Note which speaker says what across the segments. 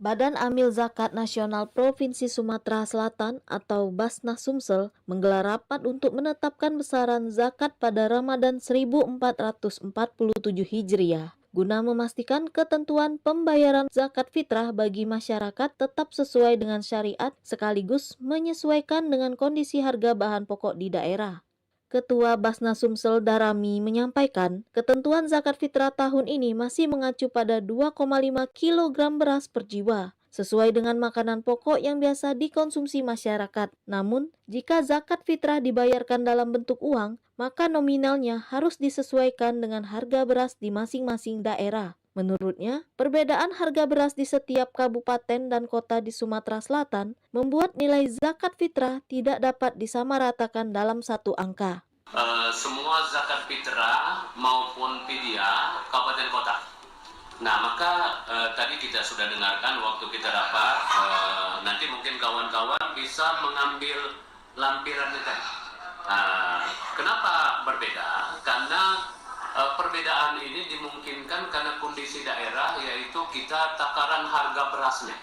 Speaker 1: Badan Amil Zakat Nasional Provinsi Sumatera Selatan atau Basnas Sumsel menggelar rapat untuk menetapkan besaran zakat pada Ramadan 1447 Hijriah guna memastikan ketentuan pembayaran zakat fitrah bagi masyarakat tetap sesuai dengan syariat sekaligus menyesuaikan dengan kondisi harga bahan pokok di daerah. Ketua Basnas Sumsel Darami menyampaikan, ketentuan zakat fitrah tahun ini masih mengacu pada 2,5 kg beras per jiwa, sesuai dengan makanan pokok yang biasa dikonsumsi masyarakat. Namun, jika zakat fitrah dibayarkan dalam bentuk uang, maka nominalnya harus disesuaikan dengan harga beras di masing-masing daerah. Menurutnya, perbedaan harga beras di setiap kabupaten dan kota di Sumatera Selatan membuat nilai zakat fitrah tidak dapat disamaratakan dalam satu angka.
Speaker 2: Semua zakat fitrah maupun fidyah kabupaten kota. Nah, maka tadi kita sudah dengarkan waktu kita rapat, nanti mungkin kawan-kawan bisa mengambil lampirannya tadi. Kenapa berbeda? Karena perbedaan ini dimungkinkan karena kondisi daerah, yaitu kita takaran harga berasnya.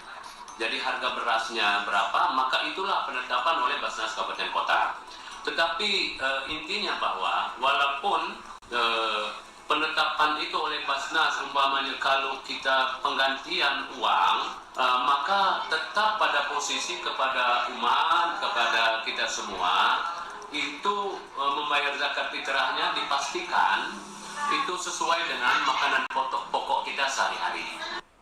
Speaker 2: Jadi harga berasnya berapa, maka itulah penetapan oleh Basnas Kabupaten Kota. Tetapi intinya bahwa walaupun penetapan itu oleh Basnas, umpamanya kalau kita penggantian uang, maka tetap pada posisi kepada umat, kepada kita semua, itu membayar zakat fitrahnya dipastikan itu sesuai dengan makanan pokok kita sehari-hari.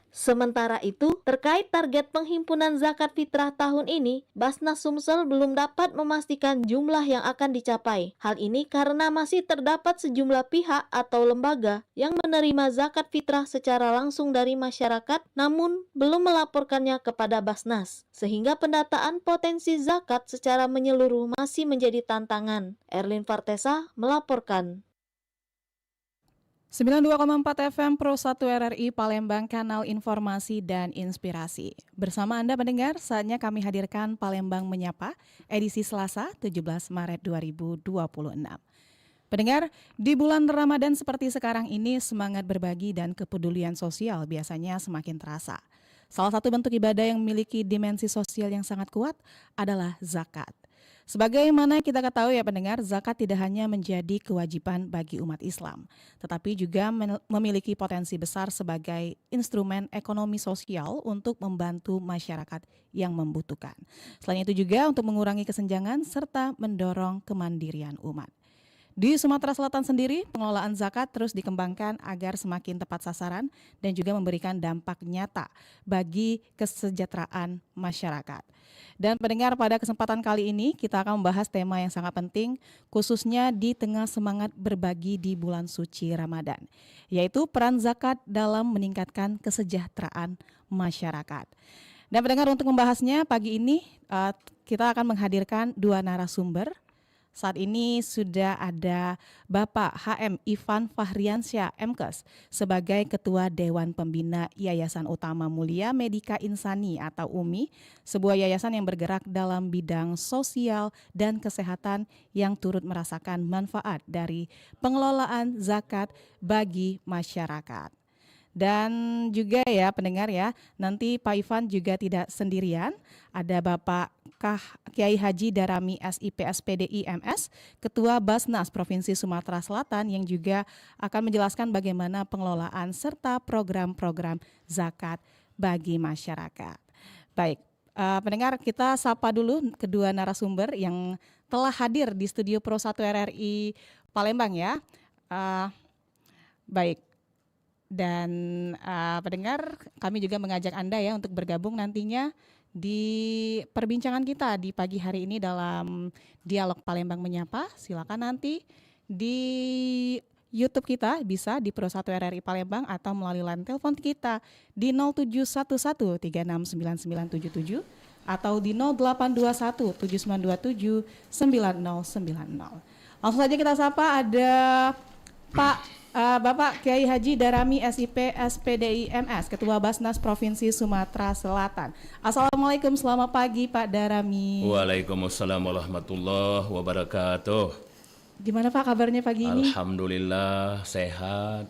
Speaker 1: Sementara itu, terkait target penghimpunan zakat fitrah tahun ini, Basnas Sumsel belum dapat memastikan jumlah yang akan dicapai. Hal ini karena masih terdapat sejumlah pihak atau lembaga yang menerima zakat fitrah secara langsung dari masyarakat, namun belum melaporkannya kepada Basnas. Sehingga pendataan potensi zakat secara menyeluruh masih menjadi tantangan. Erlin Fartesa melaporkan.
Speaker 3: 92,4 FM Pro 1 RRI Palembang, kanal informasi dan inspirasi. Bersama Anda pendengar, saatnya kami hadirkan Palembang Menyapa, edisi Selasa 17 Maret 2026. Pendengar, di bulan Ramadan seperti sekarang ini, semangat berbagi dan kepedulian sosial biasanya semakin terasa. Salah satu bentuk ibadah yang memiliki dimensi sosial yang sangat kuat adalah zakat. Sebagaimana kita ketahui ya pendengar, zakat tidak hanya menjadi kewajiban bagi umat Islam, tetapi juga memiliki potensi besar sebagai instrumen ekonomi sosial untuk membantu masyarakat yang membutuhkan. Selain itu juga untuk mengurangi kesenjangan serta mendorong kemandirian umat. Di Sumatera Selatan sendiri, pengelolaan zakat terus dikembangkan agar semakin tepat sasaran dan juga memberikan dampak nyata bagi kesejahteraan masyarakat. Dan pendengar, pada kesempatan kali ini kita akan membahas tema yang sangat penting, khususnya di tengah semangat berbagi di bulan suci Ramadan, yaitu peran zakat dalam meningkatkan kesejahteraan masyarakat. Dan pendengar, untuk membahasnya pagi ini kita akan menghadirkan dua narasumber. Saat ini sudah ada Bapak HM Ivan Fahriansyah MKes sebagai Ketua Dewan Pembina Yayasan Utama Mulia Medika Insani atau UMI, sebuah yayasan yang bergerak dalam bidang sosial dan kesehatan yang turut merasakan manfaat dari pengelolaan zakat bagi masyarakat. Dan juga ya pendengar ya, nanti Pak Ivan juga tidak sendirian, ada Bapak Kiai Haji Darami SIP SPDI MS, Ketua Basnas Provinsi Sumatera Selatan yang juga akan menjelaskan bagaimana pengelolaan serta program-program zakat bagi masyarakat. Baik, pendengar, kita sapa dulu kedua narasumber yang telah hadir di studio Pro 1 RRI Palembang ya. Baik. Dan pendengar, kami juga mengajak Anda ya untuk bergabung nantinya di perbincangan kita di pagi hari ini dalam Dialog Palembang Menyapa. Silakan nanti di YouTube kita bisa di Pro 1 RRI Palembang atau melalui line telepon kita di 0711369977 atau di 082179279090. Langsung saja kita sapa, ada Bapak Kiai Haji Darami SIP SPDI MS, Ketua Basnas Provinsi Sumatera Selatan. Assalamualaikum, selamat pagi Pak Darami.
Speaker 4: Waalaikumsalam warahmatullahi wabarakatuh.
Speaker 3: Gimana Pak kabarnya pagi ini?
Speaker 4: Alhamdulillah sehat.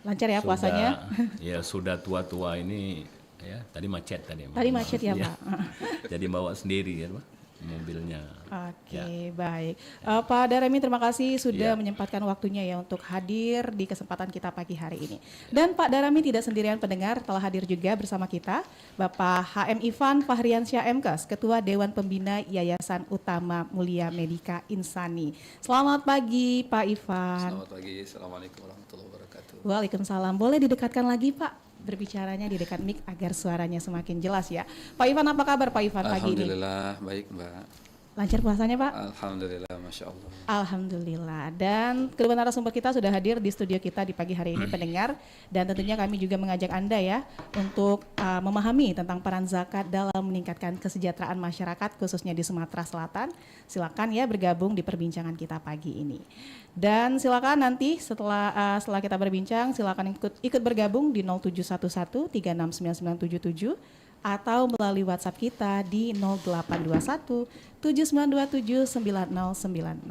Speaker 3: Lancar ya puasanya?
Speaker 4: Ya sudah tua-tua ini ya. Tadi macet tadi.
Speaker 3: Tadi macet ya,
Speaker 4: Iya.
Speaker 3: Pak.
Speaker 4: Jadi bawa sendiri ya, Pak, mobilnya.
Speaker 3: Oke, baik. Pak Darami, terima kasih sudah
Speaker 4: Ya.
Speaker 3: menyempatkan waktunya ya untuk hadir di kesempatan kita pagi hari ini. Dan Pak Darami tidak sendirian pendengar, telah hadir juga bersama kita Bapak HM Ivan Fahriansyah MKes, Ketua Dewan Pembina Yayasan Utama Mulia Medika Insani. Selamat pagi Pak Ivan.
Speaker 5: Selamat pagi, Assalamualaikum warahmatullahi wabarakatuh.
Speaker 3: Waalaikumsalam. Boleh didekatkan lagi Pak? Berbicaranya di dekat mic agar suaranya semakin jelas ya. Pak Ivan, apa kabar Pak Ivan pagi ini?
Speaker 5: Alhamdulillah, baik Mbak.
Speaker 3: Lancar puasanya Pak?
Speaker 5: Alhamdulillah, Masya Allah.
Speaker 3: Alhamdulillah. Dan kedua narasumber kita sudah hadir di studio kita di pagi hari ini pendengar. Dan tentunya kami juga mengajak Anda ya untuk memahami tentang peran zakat dalam meningkatkan kesejahteraan masyarakat khususnya di Sumatera Selatan. Silakan ya bergabung di perbincangan kita pagi ini. Dan silakan nanti setelah kita berbincang silakan ikut bergabung di 0711 369977 atau melalui WhatsApp kita di 0821 7927 9090.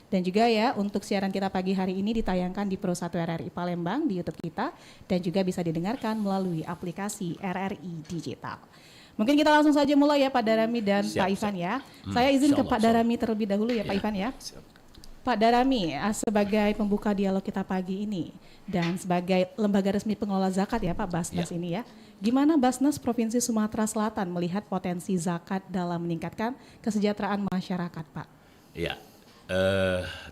Speaker 3: Dan juga ya untuk siaran kita pagi hari ini ditayangkan di Pro 1 RRI Palembang di YouTube kita dan juga bisa didengarkan melalui aplikasi RRI Digital. Mungkin kita langsung saja mulai ya Pak Darami dan
Speaker 4: Siap,
Speaker 3: Pak
Speaker 4: siap.
Speaker 3: Ivan ya. Saya izin ke
Speaker 4: Insyaallah,
Speaker 3: Pak Darami terlebih dahulu ya Pak
Speaker 4: Ya.
Speaker 3: Ivan ya.
Speaker 5: Siap.
Speaker 3: Pak Darami, sebagai pembuka dialog kita pagi ini dan sebagai lembaga resmi pengelola zakat ya Pak Basnas
Speaker 4: Ya.
Speaker 3: ini ya, gimana Basnas Provinsi Sumatera Selatan melihat potensi zakat dalam meningkatkan kesejahteraan masyarakat Pak?
Speaker 4: Ya,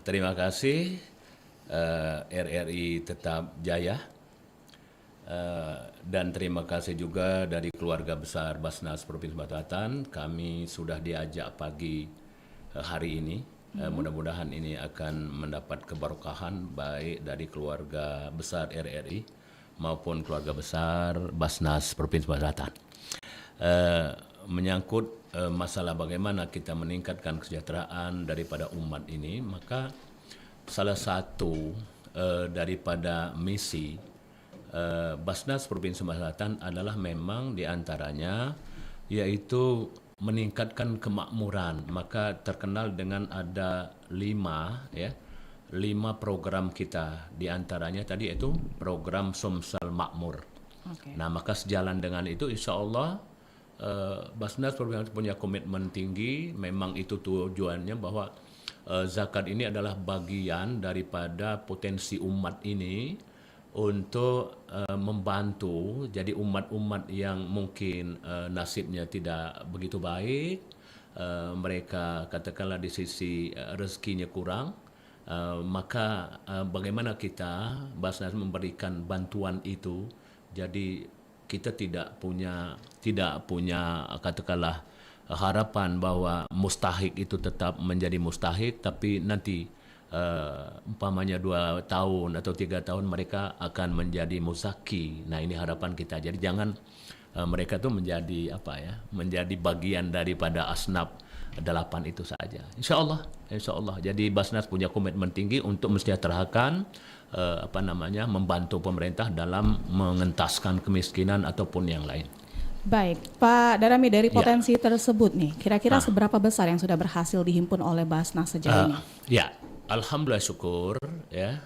Speaker 4: terima kasih RRI Tetap Jaya dan terima kasih juga dari keluarga besar Basnas Provinsi Sumatera Selatan. Kami sudah diajak pagi hari ini. Mudah-mudahan ini akan mendapat keberkahan baik dari keluarga besar RRI maupun keluarga besar Basnas Provinsi Sumatera Selatan. Menyangkut masalah bagaimana kita meningkatkan kesejahteraan daripada umat ini, maka salah satu daripada misi Basnas Provinsi Sumatera Selatan adalah memang diantaranya yaitu meningkatkan kemakmuran. Maka terkenal dengan ada 5 program kita, diantaranya tadi itu program Sumsel Makmur.
Speaker 3: Oke.
Speaker 4: Nah, maka sejalan dengan itu insya Allah Basnas Provinsi punya komitmen tinggi. Memang itu tujuannya bahwa zakat ini adalah bagian daripada potensi umat ini untuk membantu jadi umat-umat yang mungkin nasibnya tidak begitu baik, mereka katakanlah di sisi rezekinya kurang, maka bagaimana kita Basnas memberikan bantuan itu. Jadi kita tidak punya katakanlah harapan bahwa mustahik itu tetap menjadi mustahik, tapi nanti umpamanya 2 tahun atau 3 tahun mereka akan menjadi muzaki. Nah, ini harapan kita. Jadi jangan mereka tuh menjadi menjadi bagian daripada asnaf 8 itu saja. Insya Allah. Jadi Basnas punya komitmen tinggi untuk mensejahterakan membantu pemerintah dalam mengentaskan kemiskinan ataupun yang lain.
Speaker 3: Baik, Pak Darami, dari
Speaker 4: Ya.
Speaker 3: potensi tersebut nih, kira-kira seberapa besar yang sudah berhasil dihimpun oleh Basnas sejauh ini?
Speaker 4: Ya, alhamdulillah syukur ya.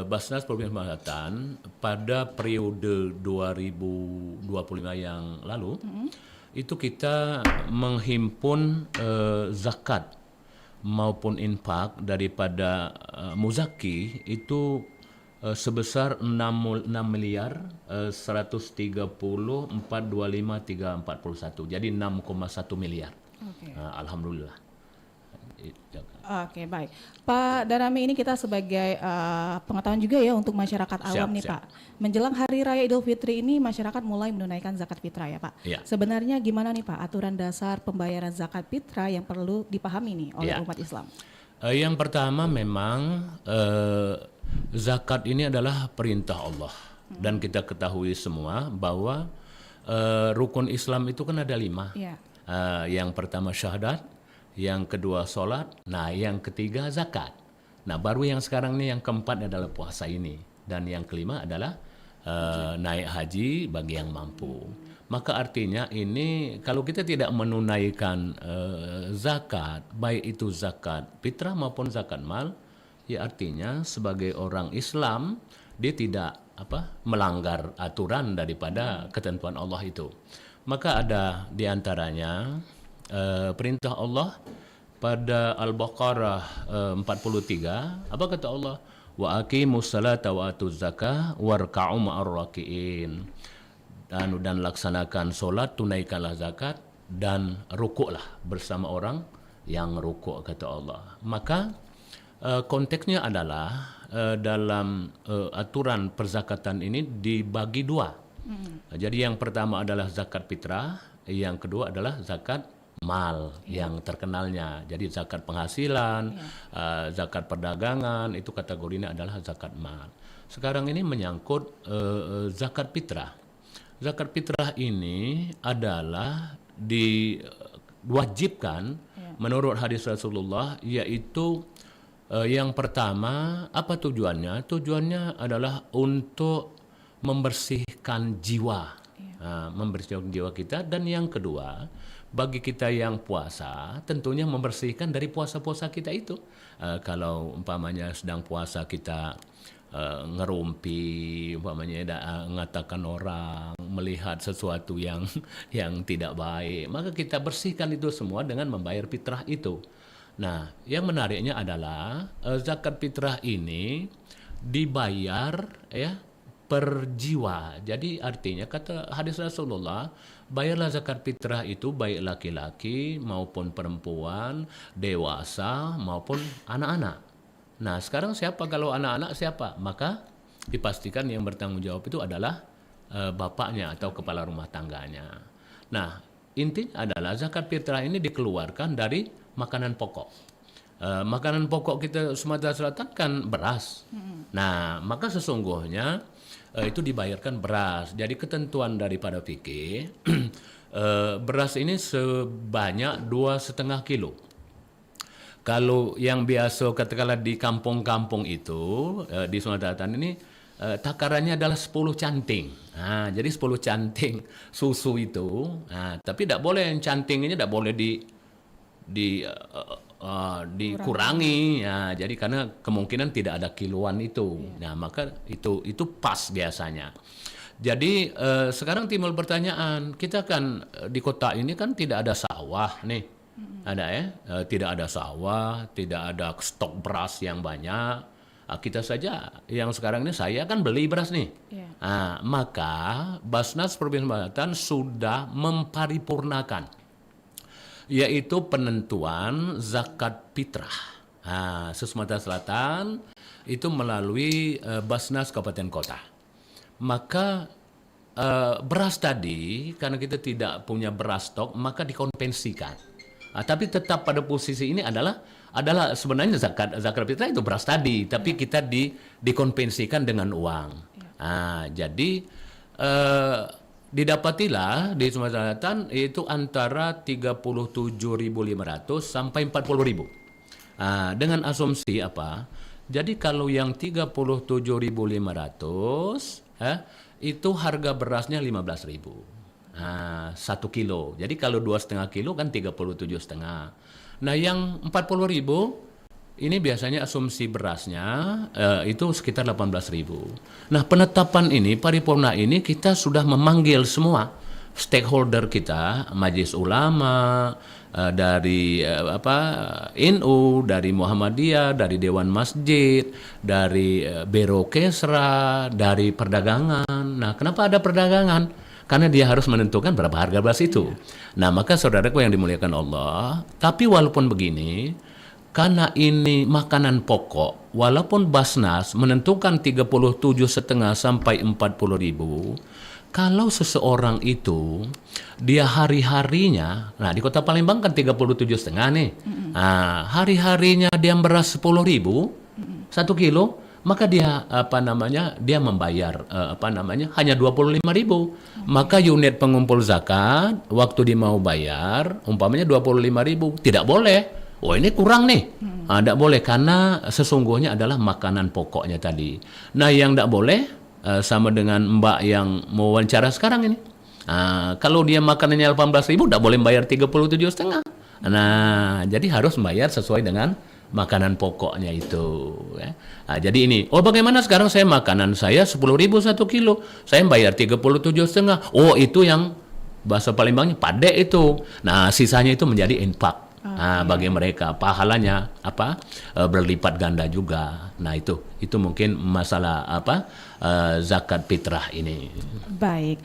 Speaker 4: Basnas Provinsi Sumatera Selatan pada periode 2025 yang lalu itu kita menghimpun zakat maupun infak daripada muzaki itu sebesar 6 miliar 130.425.341. Jadi 6,1 miliar.
Speaker 3: Oke.
Speaker 4: Alhamdulillah.
Speaker 3: Oke, baik. Pak Darami, ini kita sebagai pengetahuan juga ya untuk masyarakat awam nih
Speaker 4: siap.
Speaker 3: Pak. Menjelang Hari Raya Idul Fitri ini masyarakat mulai menunaikan zakat fitrah ya Pak.
Speaker 4: Ya.
Speaker 3: Sebenarnya gimana nih Pak aturan dasar pembayaran zakat fitrah yang perlu dipahami nih oleh
Speaker 4: Ya.
Speaker 3: umat Islam?
Speaker 4: Yang pertama memang zakat ini adalah perintah Allah. Dan kita ketahui semua bahwa rukun Islam itu kan ada 5.
Speaker 3: Iya.
Speaker 4: Yang pertama syahadat, yang kedua sholat, nah yang ketiga zakat. Nah baru yang sekarang nih yang keempat adalah puasa ini. Dan yang kelima adalah naik haji bagi yang mampu. Maka artinya ini kalau kita tidak menunaikan zakat, baik itu zakat fitrah maupun zakat mal, ya artinya sebagai orang Islam dia tidak melanggar aturan daripada ketentuan Allah itu. Maka ada di antaranya perintah Allah pada Al-Baqarah 43, apa kata Allah? Wa aqimus salata wa atuz zakah warka'u ma'ar rakiin. Dan laksanakan solat, tunaikanlah zakat, dan rukuklah bersama orang yang rukuk, kata Allah. Maka konteksnya adalah dalam aturan perzakatan ini dibagi dua. Jadi yang pertama adalah zakat fitrah, yang kedua adalah zakat mal yang terkenalnya. Jadi zakat penghasilan, zakat perdagangan, itu kategorinya adalah zakat mal. Sekarang ini menyangkut zakat fitrah. Zakat fitrah ini adalah diwajibkan menurut hadis Rasulullah, yaitu yang pertama, apa tujuannya? Tujuannya adalah untuk membersihkan jiwa, membersihkan jiwa kita. Dan yang kedua, bagi kita yang puasa, tentunya membersihkan dari puasa-puasa kita itu. Kalau umpamanya sedang puasa kita ngerumpi, umpamanya mengatakan orang, melihat sesuatu yang tidak baik, maka kita bersihkan itu semua dengan membayar fitrah itu. Nah, yang menariknya adalah zakat fitrah ini dibayar per jiwa. Jadi artinya kata hadis Rasulullah, bayarlah zakat fitrah itu baik laki-laki maupun perempuan, dewasa maupun anak-anak. Nah, sekarang siapa kalau anak-anak siapa? Maka dipastikan yang bertanggung jawab itu adalah bapaknya atau kepala rumah tangganya. Nah, intinya adalah zakat fitrah ini dikeluarkan dari makanan pokok. Makanan pokok kita Sumatera Selatan kan beras. Nah, maka sesungguhnya itu dibayarkan beras. Jadi ketentuan daripada fikih beras ini sebanyak 2,5 kilo. Kalau yang biasa katakanlah di kampung-kampung itu di Sumatera Selatan ini takarannya adalah 10 canting. Nah, jadi 10 canting susu itu. Nah, tapi tidak boleh yang canting ini tidak boleh dikurangi. Ya, jadi karena kemungkinan tidak ada kiloan itu. Nah, maka itu pas biasanya. Jadi sekarang timbul pertanyaan, kita kan di kota ini kan tidak ada sawah nih. Ada tidak ada sawah, tidak ada stok beras yang banyak. Kita saja yang sekarang ini saya kan beli beras nih. Maka Basnas Provinsi Selatan sudah memparipurnakan, yaitu penentuan zakat fitrah. Sumatera Selatan itu melalui Basnas Kabupaten Kota. Maka beras tadi karena kita tidak punya beras stok, maka dikompensikan. Tapi tetap pada posisi ini adalah sebenarnya zakat fitrah itu beras tadi, tapi kita dikompensikan dengan uang. Jadi didapatilah di Sumatera Selatan itu antara 37.500 sampai 40.000. Dengan asumsi apa? Jadi kalau yang 37.500 itu harga berasnya 15.000. 1 kilo. Jadi kalau 2,5 kilo kan 37,5. Nah, yang 40.000 ini biasanya asumsi berasnya itu sekitar 18.000. Nah, penetapan ini, paripurna ini kita sudah memanggil semua stakeholder kita, Majelis Ulama, dari NU, dari Muhammadiyah, dari Dewan Masjid, dari Biro Kesra, dari perdagangan. Nah, kenapa ada perdagangan? Karena dia harus menentukan berapa harga beras itu. Nah, maka saudaraku yang dimuliakan Allah, tapi walaupun begini, karena ini makanan pokok, walaupun Basnas menentukan 37,5 sampai 40.000, kalau seseorang itu dia hari-harinya, nah di Kota Palembang kan 37,5 nih. Hari-harinya dia beras 10.000, 1 kilo, maka dia dia membayar hanya 25.000. Maka unit pengumpul zakat waktu dia mau bayar umpamanya 25.000, tidak boleh. Oh, ini kurang nih. Tidak boleh karena sesungguhnya adalah makanan pokoknya tadi. Nah, yang tidak boleh sama dengan Mbak yang mau wawancara sekarang ini. Kalau dia makanannya 18.000 tidak boleh bayar 37,5. Nah, jadi harus membayar sesuai dengan makanan pokoknya itu. Ya. Nah, jadi ini, bagaimana sekarang saya makanan saya 10.000 1 kilo, saya bayar 37,5. Itu yang bahasa Palembangnya padek itu. Nah, sisanya itu menjadi infak. Nah, bagi mereka pahalanya berlipat ganda juga. Nah, itu mungkin masalah zakat fitrah ini.
Speaker 3: Baik.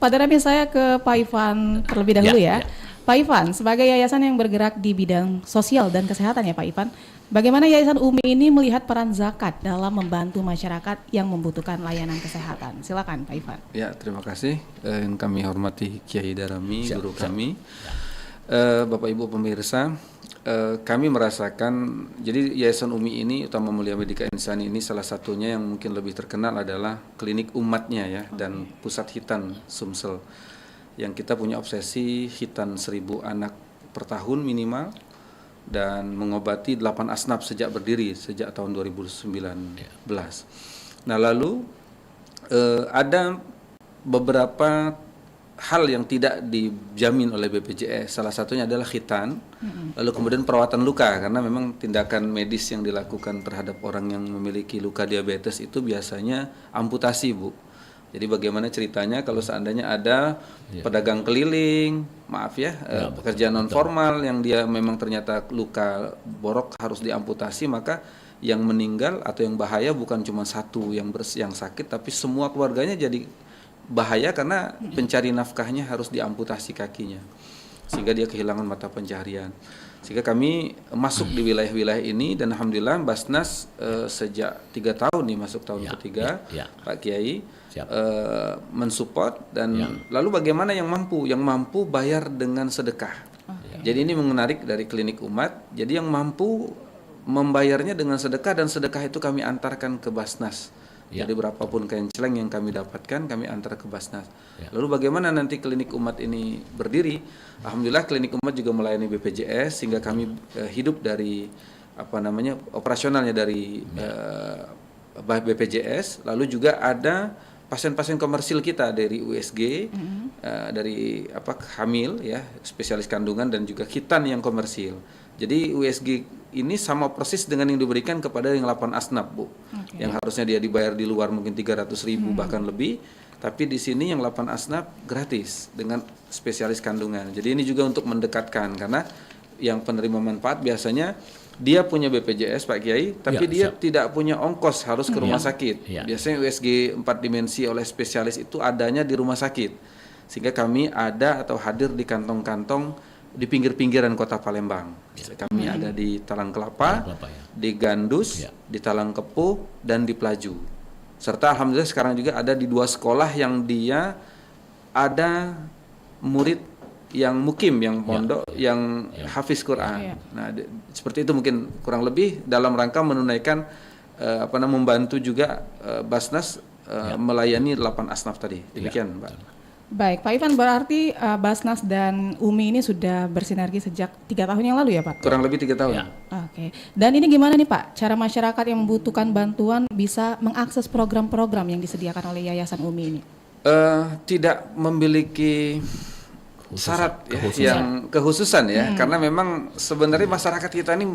Speaker 3: Pada Rabi saya ke Pak Ivan terlebih dahulu ya. Pak Ivan, sebagai yayasan yang bergerak di bidang sosial dan kesehatan ya Pak Ivan, bagaimana Yayasan UMI ini melihat peran zakat dalam membantu masyarakat yang membutuhkan layanan kesehatan? Silakan Pak Ivan.
Speaker 5: Ya, terima kasih. Yang kami hormati Kiai Darami, guru kami. Bapak Ibu pemirsa, kami merasakan, jadi Yayasan UMI ini, Utama Mulia Medika Insani ini salah satunya yang mungkin lebih terkenal adalah klinik umatnya ya, dan pusat khitan Sumsel. Yang kita punya obsesi khitan 1.000 anak per tahun minimal, dan mengobati 8 asnaf sejak berdiri, sejak tahun 2019. Nah lalu ada beberapa hal yang tidak dijamin oleh BPJS, salah satunya adalah khitan, lalu kemudian perawatan luka, karena memang tindakan medis yang dilakukan terhadap orang yang memiliki luka diabetes itu biasanya amputasi, Bu. Jadi bagaimana ceritanya kalau seandainya ada pedagang keliling, maaf ya, pekerja non formal yang dia memang ternyata luka borok harus diamputasi, maka yang meninggal atau yang bahaya bukan cuma satu yang sakit, tapi semua keluarganya jadi bahaya karena pencari nafkahnya harus diamputasi kakinya, sehingga dia kehilangan mata pencaharian. Sehingga kami masuk di wilayah-wilayah ini, dan alhamdulillah Basnas sejak 3 tahun nih, masuk tahun ketiga, Pak Kiai mensupport. Dan lalu bagaimana yang mampu bayar dengan sedekah. Jadi ini menarik dari klinik umat. Jadi yang mampu membayarnya dengan sedekah, dan sedekah itu kami antarkan ke Basnas. Jadi berapapun kenceleng yang kami dapatkan, kami antar ke Basnas. Lalu bagaimana nanti klinik umat ini berdiri? Alhamdulillah klinik umat juga melayani BPJS, sehingga kami hidup dari operasionalnya dari BPJS. Lalu juga ada pasien-pasien komersil kita dari USG, dari hamil ya, spesialis kandungan, dan juga khitan yang komersil. Jadi USG ini sama persis dengan yang diberikan kepada yang 8 asnaf, Bu. Yang harusnya dia dibayar di luar mungkin 300.000 bahkan lebih, tapi di sini yang 8 asnaf gratis dengan spesialis kandungan. Jadi ini juga untuk mendekatkan, karena yang penerima manfaat biasanya dia punya BPJS Pak Kiai, tapi dia tidak punya ongkos harus ke rumah sakit. Biasanya USG 4 dimensi oleh spesialis itu adanya di rumah sakit. Sehingga kami ada atau hadir di kantong-kantong di pinggir-pinggiran kota Palembang. Kami ada di Talang Kelapa, di Gandus, di Talang Kepuh, dan di Pelaju. Serta alhamdulillah sekarang juga ada di 2 sekolah yang dia ada murid yang mukim, yang pondok, yang hafiz Quran. Nah, seperti itu mungkin kurang lebih dalam rangka menunaikan membantu juga Basnas melayani 8 asnaf tadi. Demikian, Mbak.
Speaker 3: Baik, Pak Ivan, berarti Basnas dan UMI ini sudah bersinergi sejak 3 tahun yang lalu ya Pak?
Speaker 5: Kurang lebih 3 tahun.
Speaker 3: Oke. Dan ini gimana nih Pak, cara masyarakat yang membutuhkan bantuan bisa mengakses program-program yang disediakan oleh Yayasan UMI ini?
Speaker 5: Tidak memiliki syarat yang kekhususan ya, karena memang sebenarnya masyarakat kita ini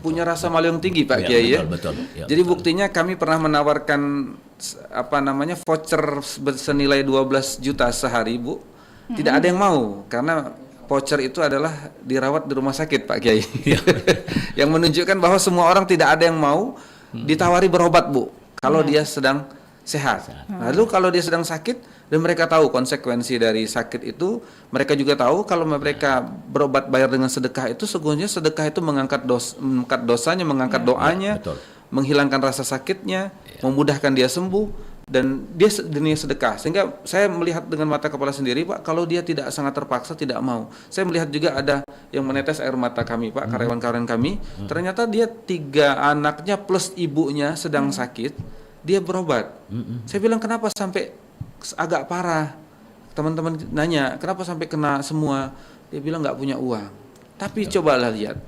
Speaker 5: punya rasa malu yang tinggi Pak Kiai ya. Jadi buktinya kami pernah menawarkan voucher senilai 12 juta sehari, Bu. Tidak ada yang mau, karena voucher itu adalah dirawat di rumah sakit Pak Kiai. Yang menunjukkan bahwa semua orang tidak ada yang mau ditawari berobat, Bu, kalau dia sedang sehat. Lalu kalau dia sedang sakit dan mereka tahu konsekuensi dari sakit itu, mereka juga tahu kalau mereka berobat bayar dengan sedekah itu, sesungguhnya sedekah itu mengangkat dosanya, mengangkat doanya, menghilangkan rasa sakitnya, memudahkan dia sembuh, dan dia dunia sedekah. Sehingga saya melihat dengan mata kepala sendiri, Pak, kalau dia tidak sangat terpaksa, tidak mau. Saya melihat juga ada yang menetes air mata kami, Pak, karyawan-karyawan kami, ternyata dia 3 anaknya plus ibunya sedang sakit, dia berobat. Saya bilang, kenapa sampai agak parah? Teman-teman nanya, kenapa sampai kena semua? Dia bilang nggak punya uang. Tapi cobalah lihat,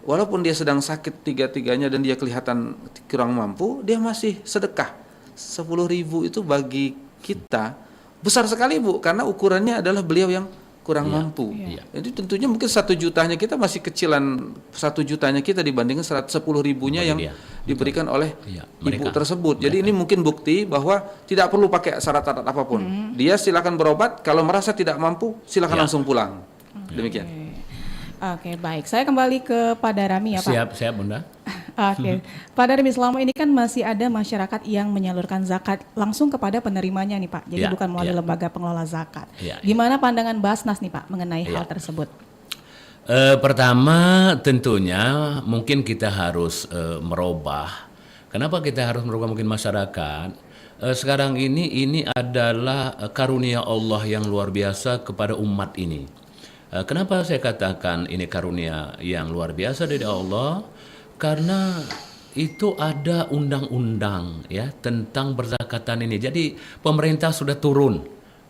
Speaker 5: walaupun dia sedang sakit 3-tiganya dan dia kelihatan kurang mampu, dia masih sedekah. 10.000 itu bagi kita besar sekali, Bu, karena ukurannya adalah beliau yang kurang mampu.
Speaker 4: Iya.
Speaker 5: Jadi tentunya mungkin 1 jutanya kita masih kecilan, 1 jutanya kita dibandingkan 110 ribunya yang diberikan oleh ibu tersebut. Jadi ini mungkin bukti bahwa tidak perlu pakai syarat-syarat apapun. Dia silakan berobat, kalau merasa tidak mampu silakan langsung pulang. Demikian.
Speaker 3: Oke, baik. Saya kembali ke Pak Darami ya Pak.
Speaker 4: Siap Bunda.
Speaker 3: Oke, Pak Darmi, selama ini kan masih ada masyarakat yang menyalurkan zakat langsung kepada penerimanya nih Pak, jadi bukan melalui lembaga pengelola zakat. Gimana pandangan Basnas nih Pak mengenai hal tersebut?
Speaker 4: Pertama tentunya mungkin kita harus merubah. Kenapa kita harus merubah mungkin masyarakat? Sekarang ini adalah karunia Allah yang luar biasa kepada umat ini. Kenapa saya katakan ini karunia yang luar biasa dari Allah? Karena itu ada undang-undang ya tentang perzakatan ini. Jadi pemerintah sudah turun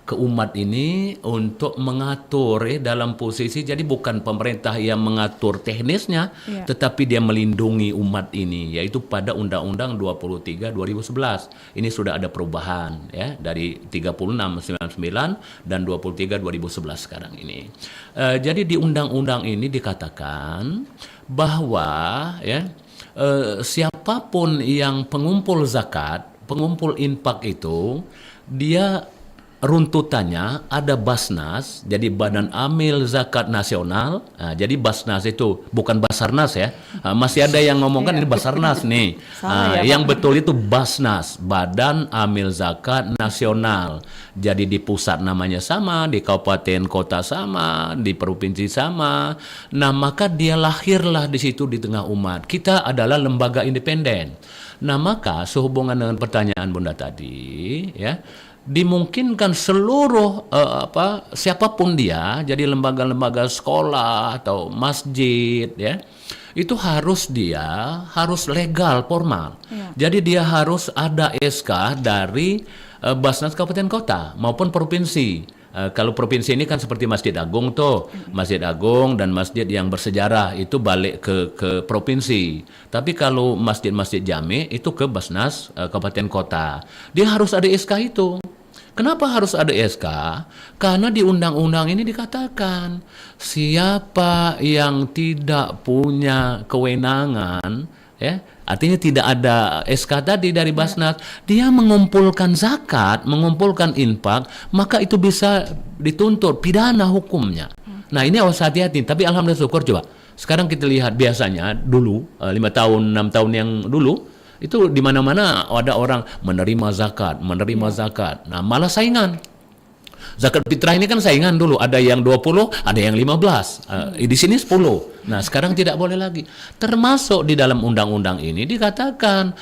Speaker 4: ke umat ini untuk mengatur dalam posisi, jadi bukan pemerintah yang mengatur teknisnya, tetapi dia melindungi umat ini, yaitu pada Undang-Undang 23 2011. Ini sudah ada perubahan ya dari 3699 dan 23 2011 sekarang ini. Jadi di undang-undang ini dikatakan bahwa ya siapapun yang pengumpul zakat, pengumpul infak itu, dia runtutannya ada Basnas, jadi Badan Amil Zakat Nasional. Nah, jadi Basnas itu bukan Basarnas ya. Masih ada yang ngomongkan ini Basarnas nih. Yang betul itu Basnas, Badan Amil Zakat Nasional. Jadi di pusat namanya sama, di kabupaten kota sama, di provinsi sama. Nah, maka dia lahirlah di situ di tengah umat. Kita adalah lembaga independen. Nah, maka sehubungan dengan pertanyaan Bunda tadi ya, dimungkinkan seluruh siapapun dia, jadi lembaga-lembaga sekolah atau masjid ya, itu harus legal formal. Jadi dia harus ada SK dari Basnas Kabupaten Kota maupun provinsi. Kalau provinsi ini kan seperti Masjid Agung tuh, Masjid Agung dan masjid yang bersejarah itu balik ke provinsi. Tapi kalau masjid-masjid jami itu ke Basnas Kabupaten Kota. Dia harus ada SK itu. Kenapa harus ada SK? Karena di undang-undang ini dikatakan siapa yang tidak punya kewenangan, ya, artinya tidak ada SK tadi dari Basnas, dia mengumpulkan zakat, mengumpulkan infak, maka itu bisa dituntut pidana hukumnya. Nah ini harus hati-hati. Tapi alhamdulillah syukur coba. Sekarang kita lihat biasanya dulu 5 tahun 6 tahun yang dulu itu di mana-mana ada orang menerima zakat. Nah, malah saingan. Zakat fitrah ini kan saingan dulu, ada yang 20, ada yang 15. Di sini 10. Nah, sekarang tidak boleh lagi. Termasuk di dalam undang-undang ini dikatakan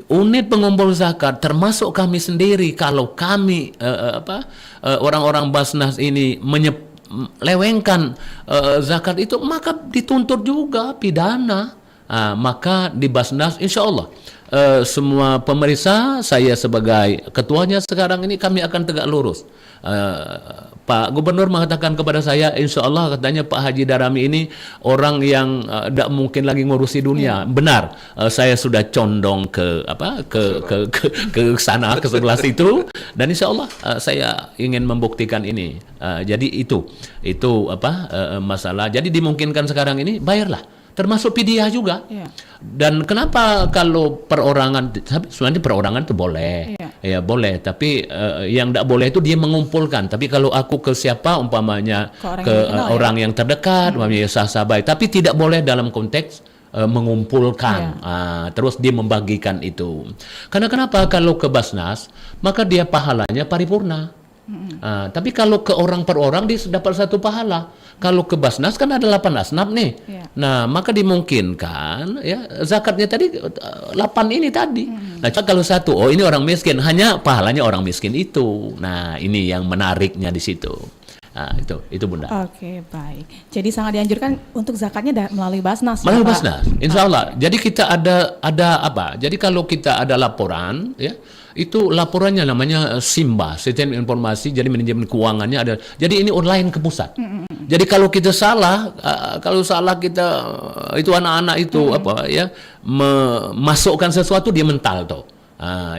Speaker 4: unit pengumpul zakat termasuk kami sendiri, kalau kami orang-orang Basnas ini menyelewengkan zakat itu, maka dituntut juga pidana. Maka di Basnas insya Allah semua pemeriksa, saya sebagai ketuanya sekarang ini, kami akan tegak lurus. Pak Gubernur mengatakan kepada saya, insya Allah katanya Pak Haji Darami ini orang yang tidak mungkin lagi ngurusi dunia. Benar, saya sudah condong ke sana, ke sebelah situ, dan insya Allah saya ingin membuktikan ini. Jadi itu masalah. Jadi dimungkinkan sekarang ini bayarlah, termasuk pidyah juga. Dan kenapa kalau perorangan, sebenarnya perorangan itu boleh, ya boleh, tapi yang tidak boleh itu dia mengumpulkan. Tapi kalau aku ke siapa, umpamanya ke orang yang terdekat, umpamanya sah-sah baik, tapi tidak boleh dalam konteks mengumpulkan, terus dia membagikan itu. Karena kenapa? Kalau ke Basnas, maka dia pahalanya paripurna. Tapi kalau ke orang per orang dia dapat 1 pahala. Kalau ke Basnas kan ada 8 asnaf nih. Nah, maka dimungkinkan ya zakatnya tadi 8 ini tadi. Nah, kalau 1, oh ini orang miskin, hanya pahalanya orang miskin itu. Nah, ini yang menariknya di situ. Nah, itu Bunda.
Speaker 3: Oke, baik. Jadi sangat dianjurkan untuk zakatnya melalui Basnas.
Speaker 4: Melalui Basnas, insya Allah. Jadi kita ada apa? Jadi kalau kita ada laporan, ya, itu laporannya namanya SIMBA, Sistem Informasi, jadi manajemen keuangannya ada. Jadi ini online ke pusat. Jadi kalau kita salah, kita itu anak-anak itu memasukkan sesuatu, dia mental tuh.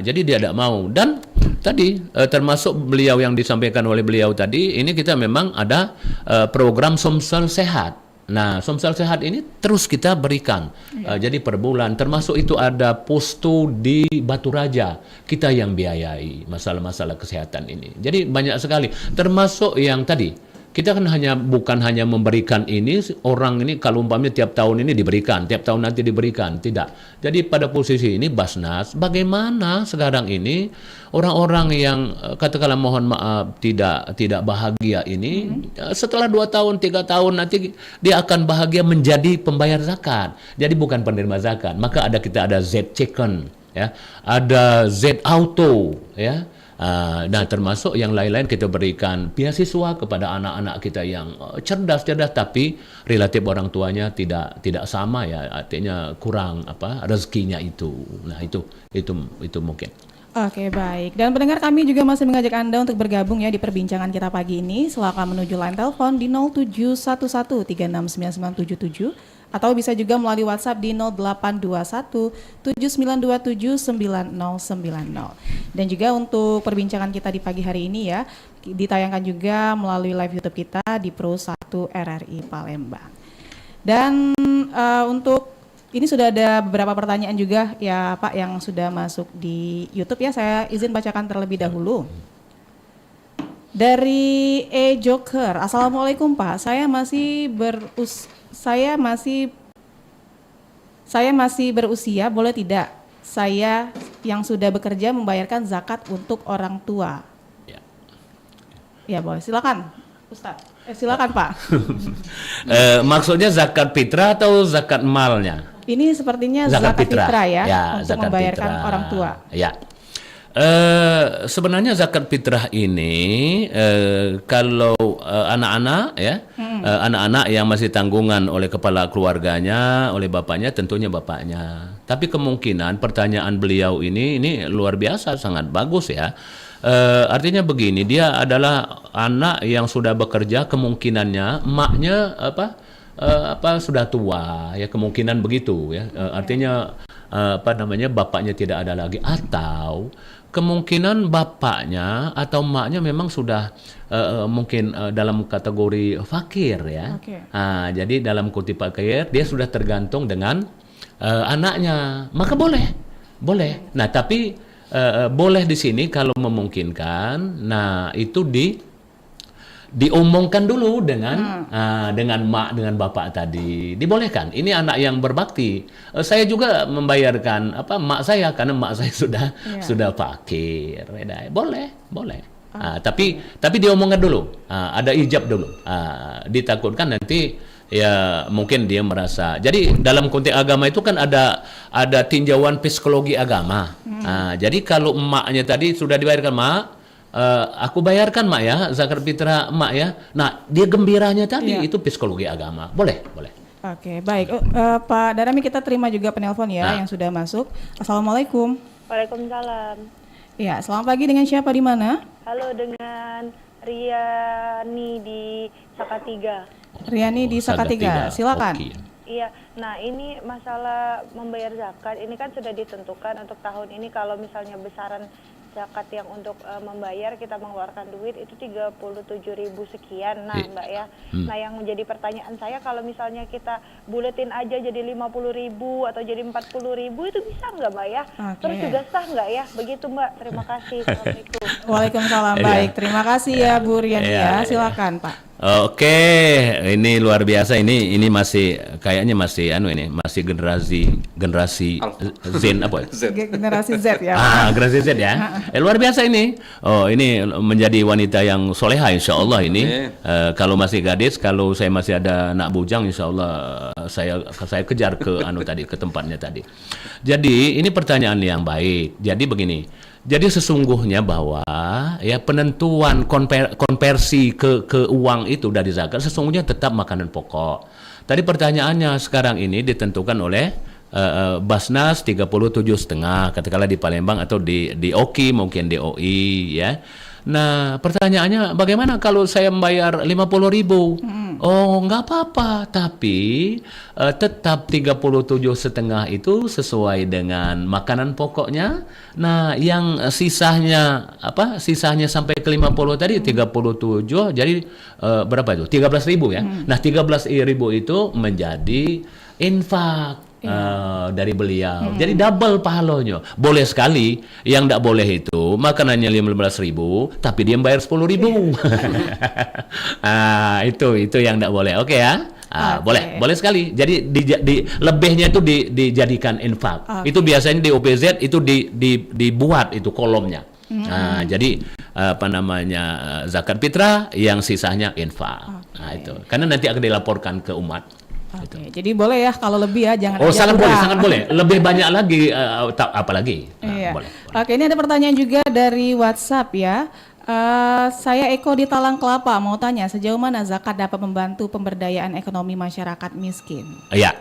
Speaker 4: Jadi dia tidak mau. Dan tadi termasuk beliau yang disampaikan oleh beliau tadi, ini kita memang ada program Sumsel Sehat. Nah, Sumsel Sehat ini terus kita berikan. Jadi per bulan, termasuk itu ada posto di Batu Raja. Kita yang biayai masalah-masalah kesehatan ini. Jadi banyak sekali. Termasuk yang tadi, kita kan bukan hanya memberikan ini, orang ini kalau umpamanya tiap tahun ini diberikan, tiap tahun nanti diberikan. Tidak. Jadi pada posisi ini Basnas, bagaimana sekarang ini orang-orang yang katakanlah mohon maaf tidak bahagia ini, setelah 2 tahun, 3 tahun nanti dia akan bahagia menjadi pembayar zakat. Jadi bukan penerima zakat. Maka kita ada Z Chicken, ya, ada Z Auto, ya. Nah, termasuk yang lain-lain kita berikan beasiswa kepada anak-anak kita yang cerdas tapi relatif orang tuanya tidak sama, ya, artinya kurang rezekinya itu. Nah, itu mungkin.
Speaker 3: Oke, baik. Dan pendengar, kami juga masih mengajak Anda untuk bergabung ya di perbincangan kita pagi ini. Silakan menuju line telepon di 0711369977 atau bisa juga melalui WhatsApp di 082179279090. Dan juga untuk perbincangan kita di pagi hari ini ya, ditayangkan juga melalui live YouTube kita di Pro 1 RRI Palembang. Dan untuk ini sudah ada beberapa pertanyaan juga ya Pak yang sudah masuk di YouTube ya. Saya izin bacakan terlebih dahulu. Dari Joker, Assalamualaikum Pak. Saya masih berusia, boleh tidak saya yang sudah bekerja membayarkan zakat untuk orang tua? Ya boleh, silakan Ustaz. Silakan Pak.
Speaker 4: Maksudnya zakat fitrah atau zakat malnya?
Speaker 3: Ini sepertinya zakat fitrah ya, untuk membayarkan fitrah orang tua.
Speaker 4: Ya. Sebenarnya zakat fitrah ini kalau anak-anak ya, anak-anak yang masih tanggungan oleh kepala keluarganya, oleh bapaknya, tentunya bapaknya. Tapi kemungkinan pertanyaan beliau ini luar biasa, sangat bagus ya. Artinya begini, dia adalah anak yang sudah bekerja, kemungkinannya emaknya sudah tua ya, kemungkinan begitu ya. Artinya bapaknya tidak ada lagi, atau kemungkinan bapaknya atau emaknya memang sudah mungkin dalam kategori fakir ya. Jadi dalam kutip fakir dia sudah tergantung dengan anaknya, maka boleh. Nah, tapi boleh di sini kalau memungkinkan. Nah, itu diomongkan dulu dengan mak, dengan bapak tadi, dibolehkan. Ini anak yang berbakti. Saya juga membayarkan mak saya karena mak saya sudah fakir. Boleh. Tapi diomongkan dulu. Ada ijab dulu. Ditakutkan nanti ya mungkin dia merasa. Jadi dalam konteks agama itu kan ada tinjauan psikologi agama. Jadi kalau emaknya tadi sudah dibayarkan, mak, aku bayarkan mak ya, zakat fitrah mak ya. Nah, dia gembiranya tadi itu psikologi agama. Boleh.
Speaker 3: Oke, baik. Pak Darami, kita terima juga penelpon ya yang sudah masuk. Assalamualaikum.
Speaker 6: Waalaikumsalam.
Speaker 3: Ya, selamat pagi, dengan siapa di mana?
Speaker 6: Halo, dengan Riani di Sakatiga.
Speaker 3: Riani di Sakatiga, silakan.
Speaker 4: Okay.
Speaker 6: Iya, nah ini masalah membayar zakat, ini kan sudah ditentukan untuk tahun ini kalau misalnya besaran zakat yang untuk membayar kita mengeluarkan duit itu 37.000 sekian. Nah, Mbak ya. Nah, yang menjadi pertanyaan saya kalau misalnya kita buletin aja jadi 50.000 atau jadi 40.000 itu bisa nggak, Mbak ya? Terus juga sah nggak ya? Begitu, Mbak. Terima kasih. Assalamualaikum.
Speaker 3: Waalaikumsalam. Baik, terima kasih ya Bu Riani ya. Silakan, Pak.
Speaker 4: Oke, ini luar biasa, ini masih kayaknya masih masih generasi Zen
Speaker 3: generasi Z ya.
Speaker 4: Generasi Z ya. Luar biasa ini. Oh, ini menjadi wanita yang soleha insya Allah ini. Kalau masih gadis, kalau saya masih ada anak bujang, insya Allah saya kejar ke ke tempatnya tadi. Jadi ini pertanyaan yang baik. Jadi begini. Jadi sesungguhnya bahwa ya penentuan konversi ke uang itu dari zakat sesungguhnya tetap makanan pokok. Tadi pertanyaannya sekarang ini ditentukan oleh Basnas 37,5 katakanlah di Palembang atau di OKI mungkin di OI ya. Nah, pertanyaannya bagaimana kalau saya membayar 50.000? Oh, nggak apa-apa, tapi tetap 37,5 itu sesuai dengan makanan pokoknya. Nah, yang sisanya Sisanya sampai ke 50 tadi 37, jadi berapa itu? 13.000 ya. Nah, 13.000 itu menjadi infak dari beliau. Jadi double pahalanya. Boleh sekali. Yang tidak boleh itu makanannya 15.000, tapi dia bayar 10.000. Itu yang tidak boleh. Oke ya. Boleh sekali. Jadi lebihnya itu dijadikan infak. Itu biasanya di OPZ itu dibuat itu kolomnya. Jadi zakat fitrah, yang sisanya infak. Nah, itu. Karena nanti akan dilaporkan ke umat.
Speaker 3: Oke, jadi boleh ya kalau lebih ya, jangan
Speaker 4: Oh,
Speaker 3: aja
Speaker 4: sangat boleh,
Speaker 3: kurang.
Speaker 4: sangat boleh. Lebih banyak lagi, apalagi.
Speaker 3: Iya.
Speaker 4: Boleh.
Speaker 3: Oke, ini ada pertanyaan juga dari WhatsApp ya. Saya Eko di Talang Kelapa mau tanya sejauh mana zakat dapat membantu pemberdayaan ekonomi masyarakat miskin?
Speaker 4: Ya.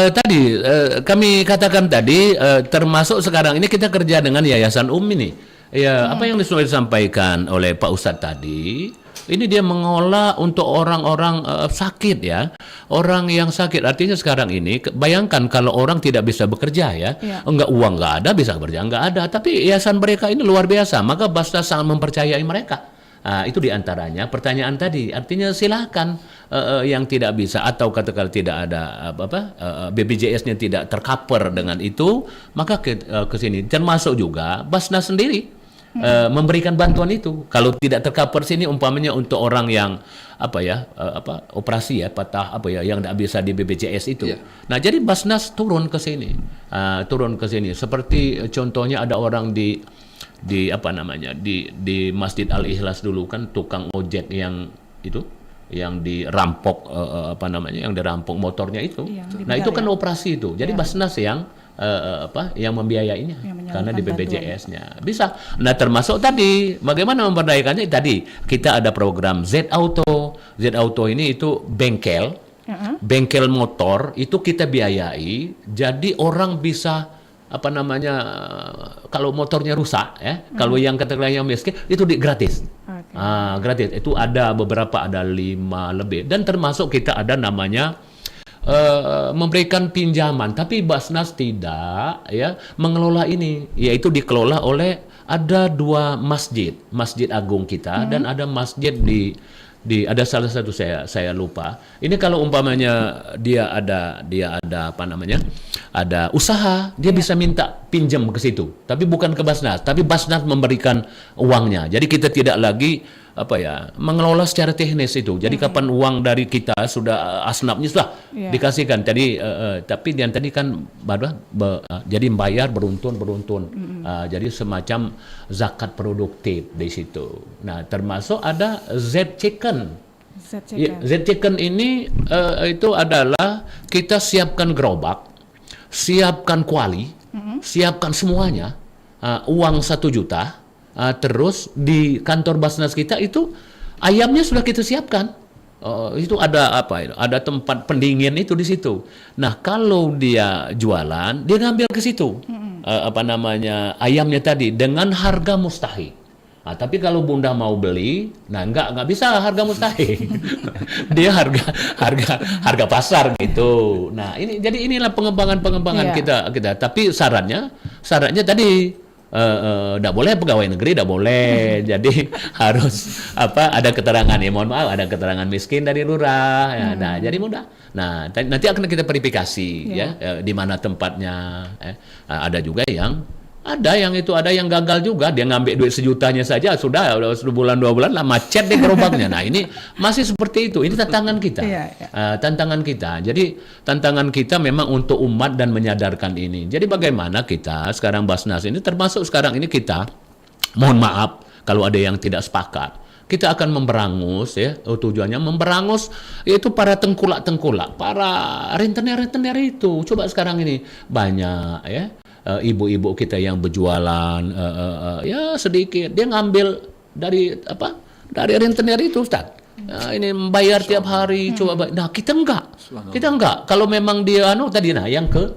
Speaker 4: Tadi kami katakan tadi, termasuk sekarang ini kita kerja dengan Yayasan ini. Ya, apa yang sudah disampaikan oleh Pak Ustadz tadi, ini dia mengolah untuk orang-orang sakit ya, orang yang sakit. Artinya sekarang ini, bayangkan kalau orang tidak bisa bekerja ya, uang nggak ada, bisa bekerja nggak ada. Tapi yayasan mereka ini luar biasa, maka Basnas sangat mempercayai mereka. Itu diantaranya pertanyaan tadi. Artinya silakan yang tidak bisa atau katakan tidak ada BPJS-nya tidak tercover dengan itu, maka ke sini. Termasuk juga Basnas sendiri memberikan bantuan itu. Kalau tidak tercover sini, umpamanya untuk orang yang operasi ya, patah yang tidak bisa di BPJS itu. Nah, jadi Basnas turun ke sini, Seperti contohnya ada orang di Masjid Al Ikhlas dulu kan, tukang ojek yang dirampok yang dirampok motornya itu. Nah, itu kan operasi itu. Jadi Basnas yang membiayainya karena di BPJS-nya bisa. Nah, termasuk tadi bagaimana memberdayakannya tadi, kita ada program Z Auto. Z Auto ini itu bengkel motor itu kita biayai. Jadi orang bisa kalau motornya rusak ya, kalau yang katakanlah yang miskin itu gratis. Gratis. Itu ada beberapa, ada 5 lebih, dan termasuk kita ada namanya memberikan pinjaman, tapi Basnas tidak ya mengelola ini, yaitu dikelola oleh ada 2 masjid agung kita, dan ada masjid ada salah satu saya lupa. Ini kalau umpamanya dia ada ada usaha, dia bisa minta pinjam ke situ, tapi bukan ke Basnas, tapi Basnas memberikan uangnya. Jadi kita tidak lagi mengelola secara teknis itu. Jadi kapan uang dari kita sudah asnafnya sudah dikasihkan. Jadi tapi yang tadi kan jadi bayar beruntun. Jadi semacam zakat produktif di situ. Nah, termasuk ada Z Chicken. Z Chicken ini itu adalah kita siapkan gerobak, siapkan kuali, siapkan semuanya, uang 1 juta. Terus di kantor Basnas kita itu ayamnya sudah kita siapkan. Itu ada ada tempat pendingin itu di situ. Nah, kalau dia jualan, dia ngambil ke situ ayamnya tadi dengan harga mustahil. Nah, tapi kalau Bunda mau beli, nggak bisa harga mustahil. Dia harga pasar gitu. Nah, inilah pengembangan kita. Tapi syaratnya tadi tidak boleh pegawai negeri, tidak boleh. Jadi harus ada keterangan, mohon maaf, ada keterangan miskin dari lurah. Ya, nah, jadi mudah. Nah, nanti akan kita verifikasi di mana tempatnya. Ada juga yang gagal juga, dia ngambil duit 1 jutanya saja sudah 1 bulan 2 bulan lah macet di gerobaknya. Nah, ini masih seperti itu. Ini tantangan kita. Tantangan kita. Jadi tantangan kita memang untuk umat dan menyadarkan ini. Jadi bagaimana kita sekarang Basnas ini, termasuk sekarang ini kita, mohon maaf kalau ada yang tidak sepakat, kita akan memberangus tujuannya memberangus yaitu para tengkulak, para rentenir itu. Coba sekarang ini banyak ibu-ibu kita yang berjualan sedikit, dia ngambil dari rentenir itu, Ustaz. Ini membayar tiap hari, coba. Nah, kita enggak. Kalau memang dia yang ke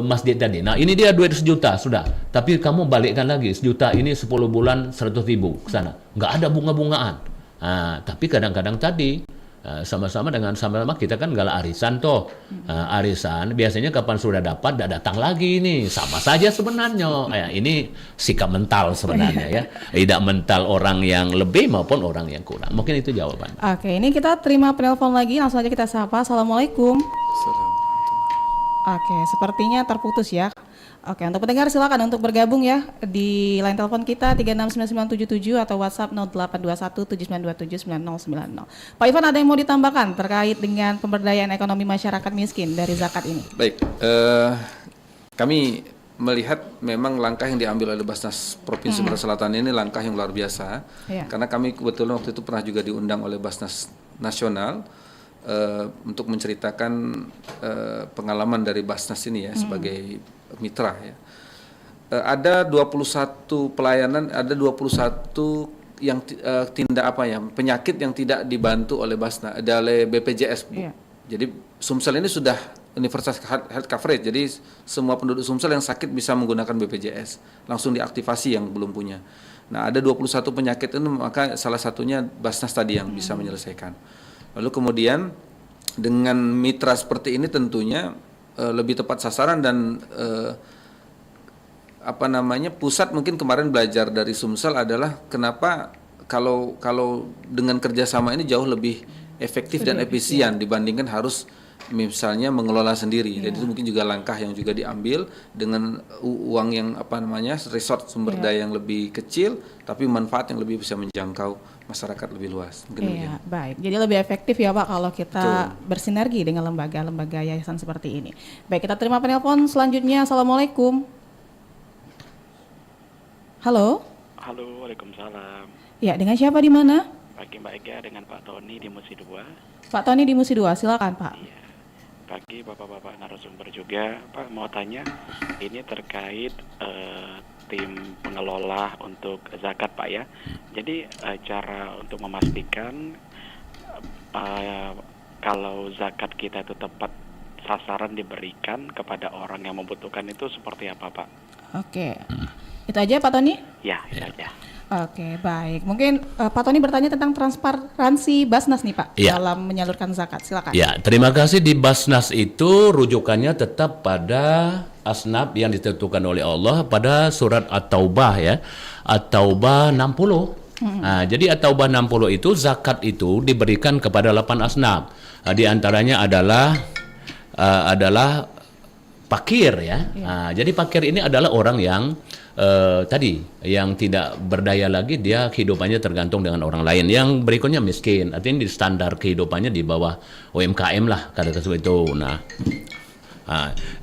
Speaker 4: masjid tadi. Nah, ini dia duit 1 juta sudah. Tapi kamu balikkan lagi 1 juta ini 10 bulan 100.000 ke sana. Enggak ada bunga-bungaan. Tapi kadang-kadang tadi sama-sama kita kan galak arisan toh. Arisan biasanya kapan sudah dapat tidak datang lagi ini. Sama saja sebenarnya. Ini sikap mental sebenarnya ya. Tidak mental orang yang lebih maupun orang yang kurang. Mungkin itu jawaban.
Speaker 3: Oke, ini kita terima penelpon lagi, langsung aja kita sapa. Assalamualaikum. Oke, sepertinya terputus ya. Oke, untuk pendengar silakan untuk bergabung ya di line telepon kita 369977 atau WhatsApp 082179279090. Pak Ivan, ada yang mau ditambahkan terkait dengan pemberdayaan ekonomi masyarakat miskin dari zakat ini?
Speaker 5: Baik, kami melihat memang langkah yang diambil oleh Basnas Provinsi Sumatera Selatan ini langkah yang luar biasa. Karena kami kebetulan waktu itu pernah juga diundang oleh Basnas Nasional untuk menceritakan pengalaman dari Basnas ini ya sebagai mitra ya. Ada 21 pelayanan, ada 21 yang penyakit yang tidak dibantu oleh Basnas, oleh BPJS, Bu. Jadi Sumsel ini sudah universal health coverage. Jadi semua penduduk Sumsel yang sakit bisa menggunakan BPJS, langsung diaktifasi yang belum punya. Nah, ada 21 penyakit itu, maka salah satunya Basnas tadi yang bisa menyelesaikan. Lalu kemudian dengan mitra seperti ini tentunya lebih tepat sasaran dan pusat mungkin kemarin belajar dari Sumsel adalah kenapa kalau dengan kerjasama ini jauh lebih efektif dan efisien dibandingkan harus misalnya mengelola sendiri. Jadi itu mungkin juga langkah yang juga diambil dengan uang yang resort sumber daya yang lebih kecil tapi manfaat yang lebih bisa menjangkau masyarakat lebih luas.
Speaker 3: Iya, baik. Jadi lebih efektif ya Pak kalau kita bersinergi dengan lembaga-lembaga yayasan seperti ini. Baik, kita terima penelpon selanjutnya. Assalamualaikum. Halo.
Speaker 7: Halo, waalaikumsalam.
Speaker 3: Ya, dengan siapa di mana?
Speaker 7: Pagi Mbak Ega, dengan Pak Tony di Musi 2.
Speaker 3: Pak Tony di Musi 2, silakan Pak.
Speaker 7: Iya. Pagi Bapak-bapak narasumber juga, Pak mau tanya, ini terkait tim pengelola untuk zakat Pak ya. Jadi cara untuk memastikan kalau zakat kita itu tepat sasaran diberikan kepada orang yang membutuhkan itu seperti apa Pak?
Speaker 3: Oke, itu aja Pak Tony?
Speaker 7: Ya, itu aja.
Speaker 3: Oke, baik. Mungkin Pak Tony bertanya tentang transparansi Basnas nih Pak dalam menyalurkan zakat. Silakan.
Speaker 4: Ya, terima kasih. Di Basnas itu rujukannya tetap pada asnaf yang ditentukan oleh Allah pada surat At-Taubah ya. At-Taubah 60. Nah, jadi At-Taubah 60 itu zakat itu diberikan kepada 8 asnaf. Di antaranya adalah fakir ya. Nah, jadi fakir ini adalah orang yang yang tidak berdaya lagi, dia kehidupannya tergantung dengan orang lain. Yang berikutnya miskin, artinya di standar kehidupannya di bawah UMKM lah kata itu. Nah,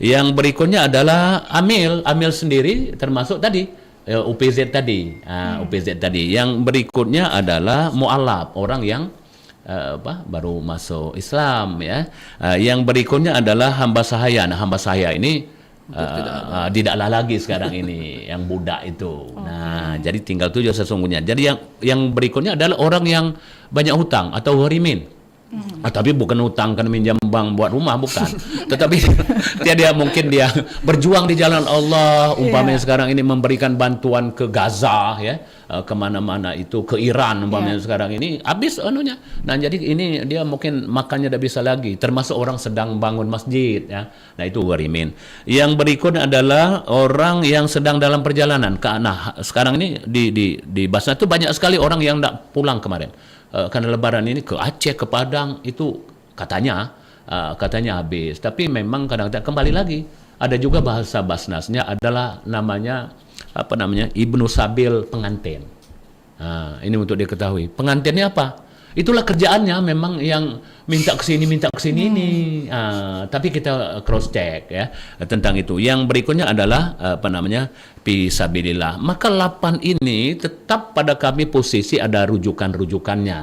Speaker 4: yang berikutnya adalah amil sendiri termasuk tadi UPZ tadi, UPZ tadi. Yang berikutnya adalah mu'alaf, orang yang baru masuk Islam ya. Yang berikutnya adalah hamba sahaya. Nah, hamba sahaya ini tidaklah lagi sekarang ini yang budak itu. Nah, jadi tinggal 7 sesungguhnya. Jadi yang berikutnya adalah orang yang banyak hutang atau gharimin. Tapi bukan hutang karena minjam bank buat rumah, bukan. Tetapi dia mungkin dia berjuang di jalan Allah, umpamanya sekarang ini memberikan bantuan ke Gaza ya, kemana-mana itu, ke Iran umpamanya sekarang ini habis anunya. Nah, jadi ini dia mungkin makannya tidak bisa lagi, termasuk orang sedang bangun masjid ya. Nah, itu gharimin. Yang berikutnya adalah orang yang sedang dalam perjalanan. Nah, sekarang ini di Basnas itu banyak sekali orang yang tidak pulang kemarin. Karena lebaran ini ke Aceh, ke Padang itu katanya habis. Tapi memang kadang-kadang kembali lagi ada juga bahasa Basnasnya adalah namanya Ibnu Sabil pengantin. Nah, ini untuk diketahui. Pengantinnya apa? Itulah kerjaannya memang yang minta ke sini ini. Tapi kita cross check ya tentang itu. Yang berikutnya adalah fisabilillah. Maka 8 ini tetap pada kami posisi ada rujukannya.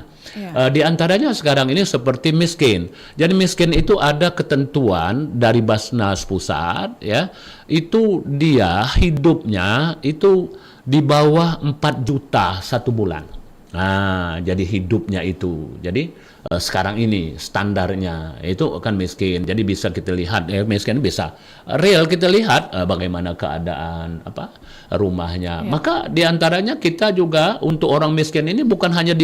Speaker 4: Di antaranya sekarang ini seperti miskin. Jadi miskin itu ada ketentuan dari Basnas pusat ya. Itu dia hidupnya itu di bawah 4 juta 1 bulan. Nah, jadi hidupnya itu. Jadi sekarang ini standarnya itu akan miskin. Jadi bisa kita lihat miskin bisa real kita lihat bagaimana keadaan rumahnya. Maka diantaranya kita juga untuk orang miskin ini bukan hanya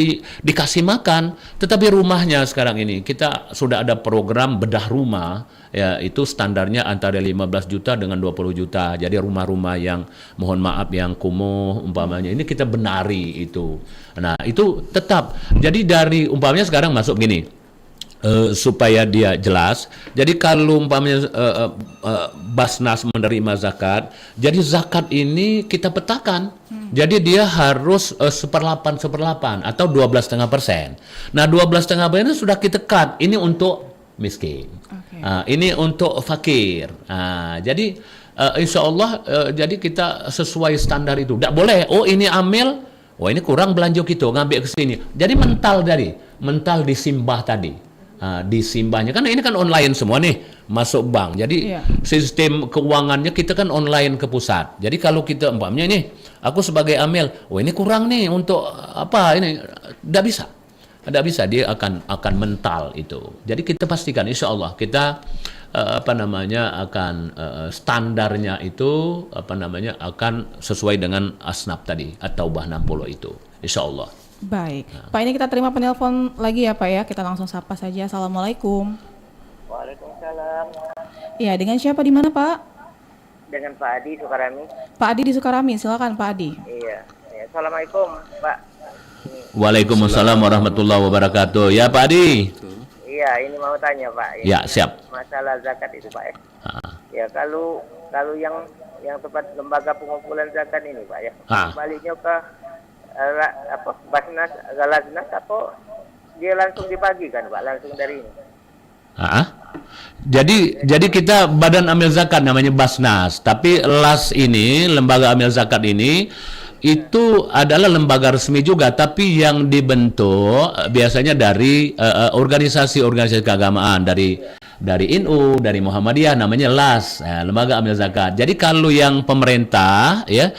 Speaker 4: dikasih makan, tetapi rumahnya sekarang ini kita sudah ada program bedah rumah. Ya, itu standarnya antara 15 juta dengan 20 juta. Jadi rumah-rumah yang mohon maaf yang kumuh umpamanya ini kita benari itu. Nah, itu tetap. Jadi dari umpamanya sekarang masuk gini. Supaya dia jelas. Jadi kalau umpamanya Basnas menerima zakat, jadi zakat ini kita petakan. Jadi dia harus 1/8 atau 12,5%. Nah, 12,5% itu sudah kita cut. Ini untuk miskin. Ini untuk fakir. Jadi insya Allah jadi kita sesuai standar itu. Tidak boleh. Oh ini amil. Oh ini kurang belanja gitu. Ngambil ke sini. Jadi mental disimbah tadi. Disimbahnya kan ini kan online semua nih masuk bank. Jadi sistem keuangannya kita kan online ke pusat. Jadi kalau kita umpamanya ini aku sebagai amil. Oh ini kurang nih untuk apa ini? Tidak bisa. Tidak bisa, dia akan mental itu. Jadi kita pastikan insya Allah kita akan standarnya itu akan sesuai dengan asnaf tadi atau bah 60 itu insya Allah.
Speaker 3: Baik, Pak, ini kita terima penelpon lagi ya Pak ya. Kita langsung sapa saja. Assalamualaikum.
Speaker 8: Waalaikumsalam.
Speaker 3: Iya, dengan siapa di mana Pak?
Speaker 8: Dengan Pak Adi Sukarami.
Speaker 3: Pak Adi di Sukarami, silakan Pak Adi.
Speaker 8: Iya. Assalamualaikum Pak.
Speaker 4: Waalaikumsalam warahmatullahi wabarakatuh. Ya Pak Adi.
Speaker 8: Iya, ini mau tanya Pak.
Speaker 4: Ya siap.
Speaker 8: Masalah zakat itu Pak. Ya kalau yang tempat lembaga pengumpulan zakat ini Pak ya. Baliknya ke Basnas, Galaznas atau dia langsung dibagikan Pak, langsung dari ini.
Speaker 4: Jadi kita badan amil zakat namanya Basnas, tapi LAS ini lembaga amil zakat ini itu adalah lembaga resmi juga, tapi yang dibentuk biasanya dari organisasi-organisasi keagamaan dari NU, dari Muhammadiyah, namanya LAS, lembaga amil zakat. Jadi kalau yang pemerintah ya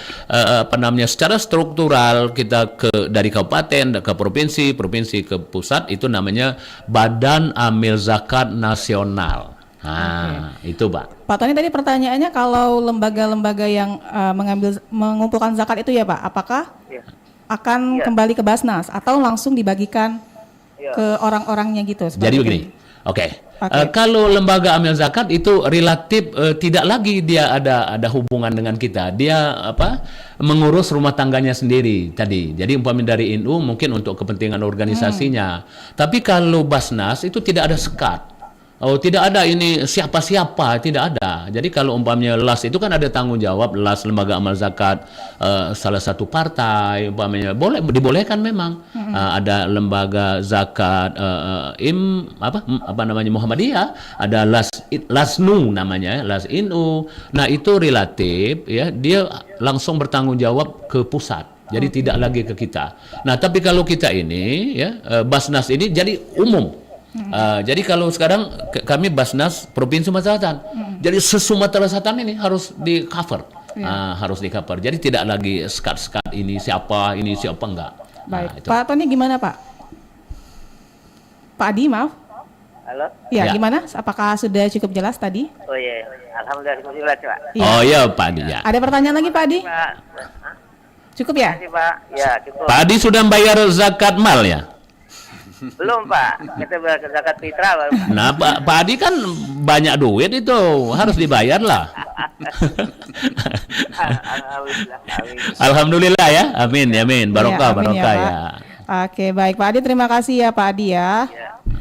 Speaker 4: secara struktural kita dari kabupaten ke provinsi ke pusat itu namanya Badan Amil Zakat Nasional. Itu Pak.
Speaker 3: Pak Tony tadi pertanyaannya kalau lembaga-lembaga yang mengumpulkan zakat itu ya Pak, apakah akan kembali ke Basnas atau langsung dibagikan ke orang-orangnya gitu?
Speaker 4: Jadi begini, kalau lembaga amil zakat itu relatif tidak lagi dia ada hubungan dengan kita, dia mengurus rumah tangganya sendiri tadi. Jadi umpamanya dari NU mungkin untuk kepentingan organisasinya, tapi kalau Basnas itu tidak ada sekat. Oh, tidak ada ini siapa-siapa, tidak ada. Jadi kalau umpamanya LAS itu kan ada tanggung jawab, LAS lembaga amal zakat salah satu partai umpamanya dibolehkan memang. Ada lembaga zakat Muhammadiyah, ada LASNU namanya, LAS NU. Nah, itu relatif ya, dia langsung bertanggung jawab ke pusat. Jadi tidak lagi ke kita. Nah, tapi kalau kita ini ya Basnas ini jadi umum. Jadi kalau sekarang kami Basnas Provinsi Sumatera Selatan, jadi Sumatera Selatan ini harus di cover, harus di cover. Jadi tidak lagi sekat ini siapa enggak.
Speaker 3: Baik, Pak Tony gimana Pak? Pak Adi maaf.
Speaker 8: Halo.
Speaker 3: Ya, gimana? Apakah sudah cukup jelas tadi?
Speaker 8: Oh iya, alhamdulillah cukup jelas Pak.
Speaker 4: Oh iya Pak Adi ya.
Speaker 3: Ada pertanyaan lagi Pak Adi? Cukup ya?
Speaker 8: Pak, ya cukup.
Speaker 4: Pak Adi sudah membayar zakat mal ya?
Speaker 8: Belum Pak, kita bayar zakat fitrah baru Pak.
Speaker 4: Nah Pak Adi kan banyak duit itu, harus dibayar lah. Alhamdulillah ya, amin, barokah ya.
Speaker 3: Oke, baik Pak Adi, terima kasih ya Pak Adi ya.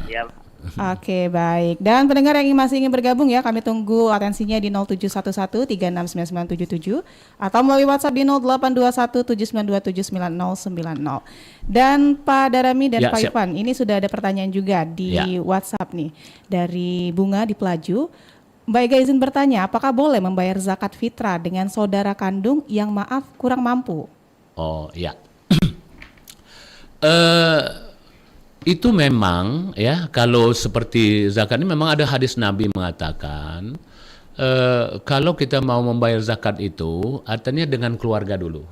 Speaker 8: Ya.
Speaker 3: Oke, baik. Dan pendengar yang masih ingin bergabung ya, kami tunggu atensinya di 0711369977 atau melalui WhatsApp di 082179279090. Dan Pak Darami dan Pak Irfan, ini sudah ada pertanyaan juga di WhatsApp nih dari Bunga di Pelaju. Mbak Ega izin bertanya, apakah boleh membayar zakat fitrah dengan saudara kandung yang maaf kurang mampu?
Speaker 4: Oh iya. Itu memang ya, kalau seperti zakat ini memang ada hadis Nabi mengatakan kalau kita mau membayar zakat itu artinya dengan keluarga dulu.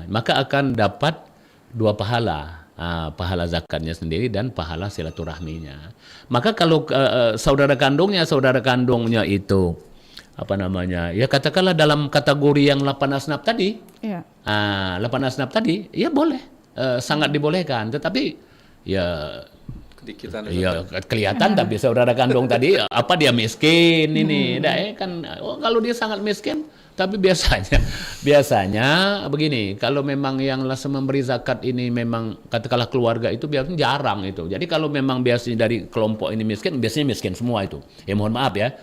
Speaker 4: Maka akan dapat 2 pahala. pahala zakatnya sendiri dan pahala silaturahminya. Maka kalau saudara kandungnya itu apa namanya, ya katakanlah dalam kategori yang 8 asnaf tadi, 8 asnaf tadi, ya boleh, sangat dibolehkan. Tetapi ya kelihatan tapi saudara kandung tadi apa dia miskin ini, kan kalau dia sangat miskin. Tapi biasanya begini, kalau memang yang langsung memberi zakat ini memang katakanlah keluarga itu biasanya jarang itu. Jadi kalau memang biasanya dari kelompok ini miskin, biasanya miskin semua itu. Ya mohon maaf ya.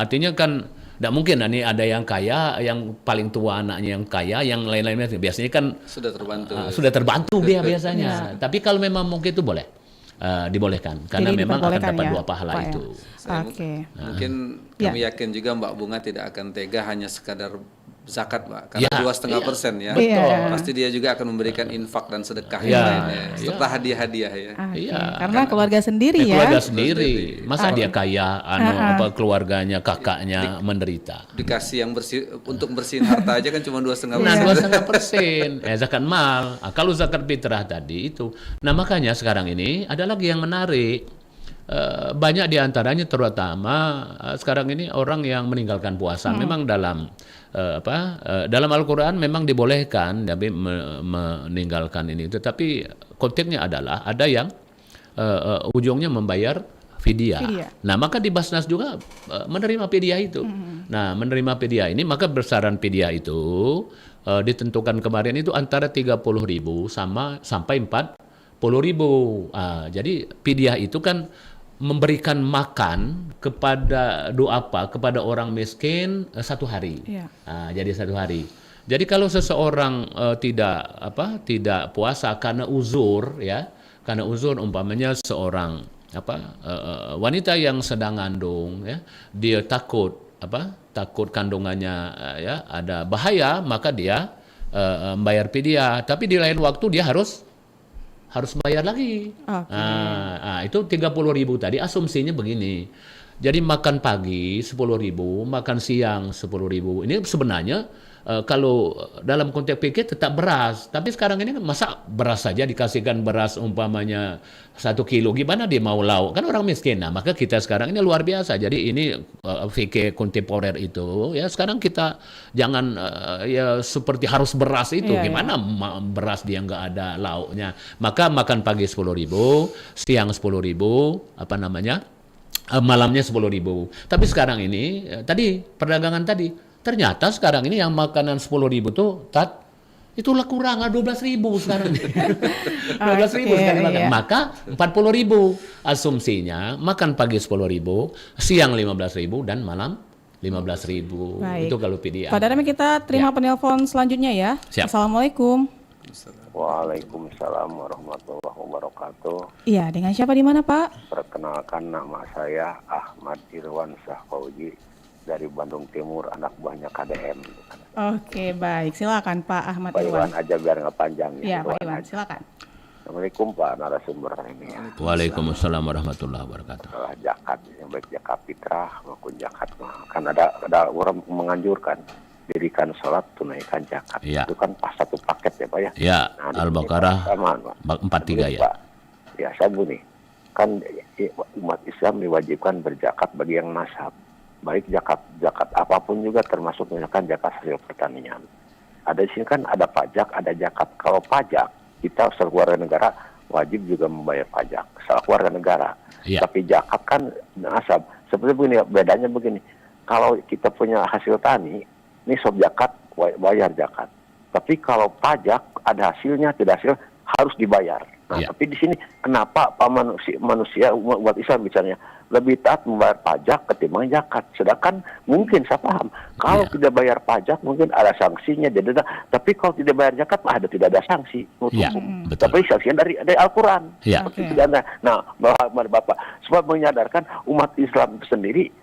Speaker 4: Artinya kan tidak mungkin ini ada yang kaya, yang paling tua anaknya yang kaya, yang lain-lainnya biasanya kan sudah terbantu dia biasanya. Tapi kalau memang mungkin itu boleh. Dibolehkan karena
Speaker 3: jadi
Speaker 4: memang akan dapat
Speaker 3: ya,
Speaker 4: dua pahala
Speaker 3: Pak,
Speaker 4: itu.
Speaker 5: Mungkin kami yakin juga Mbak Bunga tidak akan tega hanya sekadar zakat, Mbak, karena 2,5% ya.
Speaker 3: Betul.
Speaker 5: Pasti dia juga akan memberikan infak dan sedekah yang lainnya, serta hadiah-hadiah ya.
Speaker 3: Karena keluarga sendiri ya.
Speaker 4: Keluarga sendiri, masa dia kaya, keluarganya, kakaknya menderita.
Speaker 5: Dikasih yang untuk bersihin harta aja kan cuma 2,5%.
Speaker 4: Nah 2,5%, zakat mal. Kalau zakat fitrah tadi itu, nah makanya sekarang ini ada lagi yang menarik. Banyak diantaranya terutama sekarang ini orang yang meninggalkan puasa. Memang dalam dalam Al-Quran memang dibolehkan tapi meninggalkan ini, tetapi konteksnya adalah ada yang ujungnya membayar fidyah. Nah maka di Basnas juga menerima fidyah itu. Nah menerima fidyah ini maka besaran fidyah itu ditentukan kemarin itu antara 30.000 sampai 40.000. Jadi fidyah itu kan memberikan makan kepada kepada orang miskin 1 hari. Jadi 1 hari. Jadi kalau seseorang tidak puasa karena uzur ya, karena uzur umpamanya seorang wanita yang sedang ngandung ya, dia takut kandungannya ya ada bahaya, maka dia membayar fidyah, tapi di lain waktu dia harus bayar lagi. Itu 30.000 tadi asumsinya begini. Jadi makan pagi 10.000, makan siang 10.000. Ini sebenarnya kalau dalam konteks fikih tetap beras. Tapi sekarang ini masa beras saja dikasihkan beras umpamanya 1 kilo, gimana dia mau lauk? Kan orang miskin. Nah, maka kita sekarang ini luar biasa. Jadi ini fikih kontemporer itu ya sekarang kita jangan ya seperti harus beras itu. Gimana beras dia nggak ada lauknya. Maka makan pagi 10.000, siang 10.000, malamnya 10.000. Tapi sekarang ini tadi perdagangan tadi ternyata sekarang ini yang makanan 10.000 tuh itulah kurang 12.000 sekarang. 12.000 sekali makan. Maka 40.000 asumsinya makan pagi 10.000, siang 15.000 dan malam 15.000. Itu kalau fidyah.
Speaker 3: Pak Darmi, kita terima penelpon selanjutnya ya.
Speaker 4: Siap.
Speaker 3: Assalamualaikum.
Speaker 9: Waalaikumsalam warahmatullahi wabarakatuh.
Speaker 3: Iya, dengan siapa di mana Pak?
Speaker 9: Perkenalkan, nama saya Ahmad Irwan Sahfauji dari Bandung Timur, anak buahnya KDM.
Speaker 3: Oke, baik. Silakan Pak Ahmad
Speaker 9: Pak
Speaker 3: Irwan.
Speaker 9: Iwan aja biar nggak panjang.
Speaker 3: Iya, Pak Iwan, silakan.
Speaker 9: Assalamualaikum Pak narasumber ini.
Speaker 4: Waalaikumsalam warahmatullahi wabarakatuh.
Speaker 9: Zakat, yang baik zakat fitrah maupun zakat kan ada orang menganjurkan dirikan sholat, tunaikan zakat. Itu kan pas satu paket ya Pak ya.
Speaker 4: Ya, Al-Baqarah 43 ya.
Speaker 9: Pak, ya saya begini, kan umat Islam diwajibkan berzakat bagi yang nasab. Baik zakat apapun juga termasuk misalkan zakat hasil pertanian. Ada di sini kan ada pajak, ada zakat. Kalau pajak kita sebagai warga negara wajib juga membayar pajak selaku warga negara. Tapi zakat kan nasab. Seperti begini, bedanya begini. Kalau kita punya hasil tani, ini sob zakat bayar zakat. Tapi kalau pajak ada hasilnya, tidak hasil harus dibayar. Nah, tapi di sini kenapa manusia umat Islam misalnya lebih taat membayar pajak ketimbang zakat? Sedangkan mungkin saya paham kalau tidak bayar pajak mungkin ada sanksinya, tapi kalau tidak bayar zakat tidak ada sanksi. Tapi sanksinya dari Al-Quran. Nah, Bapak supaya menyadarkan umat Islam sendiri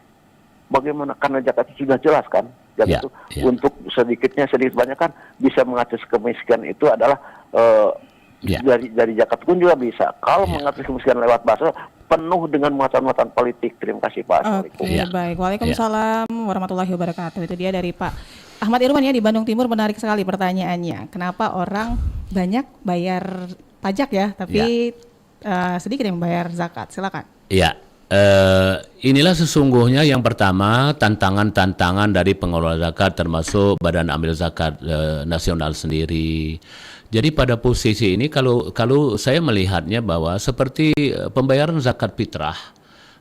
Speaker 9: bagaimana, karena zakat itu sudah jelas kan, zakat itu untuk sedikit banyak kan bisa mengatasi kemiskinan itu adalah dari zakat pun juga bisa. Kalau mengatasi kemiskinan lewat bahasa penuh dengan muatan-muatan politik. Terima kasih Pak. Assalamualaikum.
Speaker 3: Baik. Waalaikumsalam warahmatullahi wabarakatuh. Itu dia dari Pak Ahmad Irwan ya di Bandung Timur. Menarik sekali pertanyaannya. Kenapa orang banyak bayar pajak ya, tapi sedikit yang membayar zakat. Silakan.
Speaker 4: Ya, inilah sesungguhnya yang pertama tantangan-tantangan dari pengelola zakat termasuk Badan Amil Zakat Nasional sendiri. Jadi pada posisi ini kalau saya melihatnya bahwa seperti pembayaran zakat fitrah.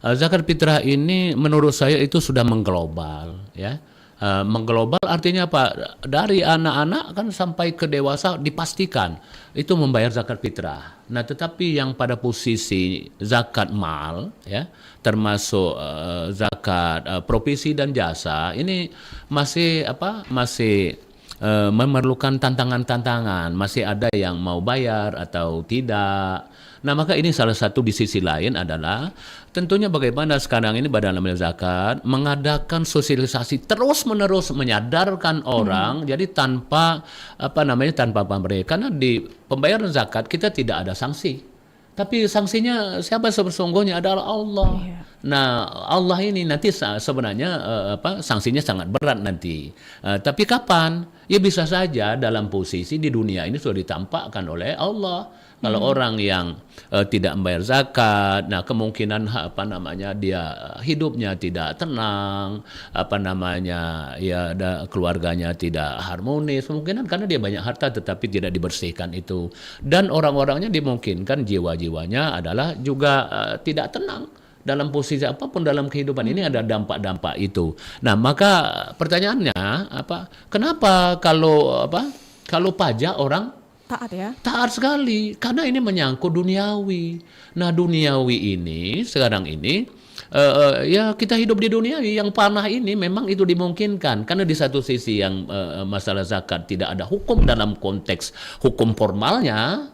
Speaker 4: Zakat fitrah ini menurut saya itu sudah mengglobal, ya. Mengglobal artinya apa? Dari anak-anak kan sampai ke dewasa dipastikan itu membayar zakat fitrah. Nah, tetapi yang pada posisi zakat mal, ya, termasuk zakat provisi dan jasa, ini masih memerlukan tantangan-tantangan, masih ada yang mau bayar atau tidak. Nah, maka ini salah satu di sisi lain adalah tentunya bagaimana sekarang ini Badan Amil Zakat mengadakan sosialisasi terus-menerus menyadarkan orang, jadi tanpa pamrih. Karena di pembayaran zakat kita tidak ada sanksi. Tapi sanksinya siapa sesungguhnya adalah Allah. Nah, Allah ini nanti sebenarnya sanksinya sangat berat nanti. Tapi kapan? Ya bisa saja dalam posisi di dunia ini sudah ditampakkan oleh Allah. Kalau orang yang tidak membayar zakat, nah kemungkinan dia hidupnya tidak tenang, keluarganya tidak harmonis, kemungkinan karena dia banyak harta tetapi tidak dibersihkan itu. Dan orang-orangnya dimungkinkan jiwa-jiwanya adalah juga tidak tenang. Dalam posisi apapun dalam kehidupan ini ada dampak-dampak itu. Nah, maka pertanyaannya kenapa kalau pajak orang
Speaker 3: taat ya?
Speaker 4: Taat sekali, karena ini menyangkut duniawi. Nah, duniawi ini sekarang ini ya kita hidup di duniawi yang panah ini memang itu dimungkinkan. Karena di satu sisi yang masalah zakat tidak ada hukum dalam konteks hukum formalnya,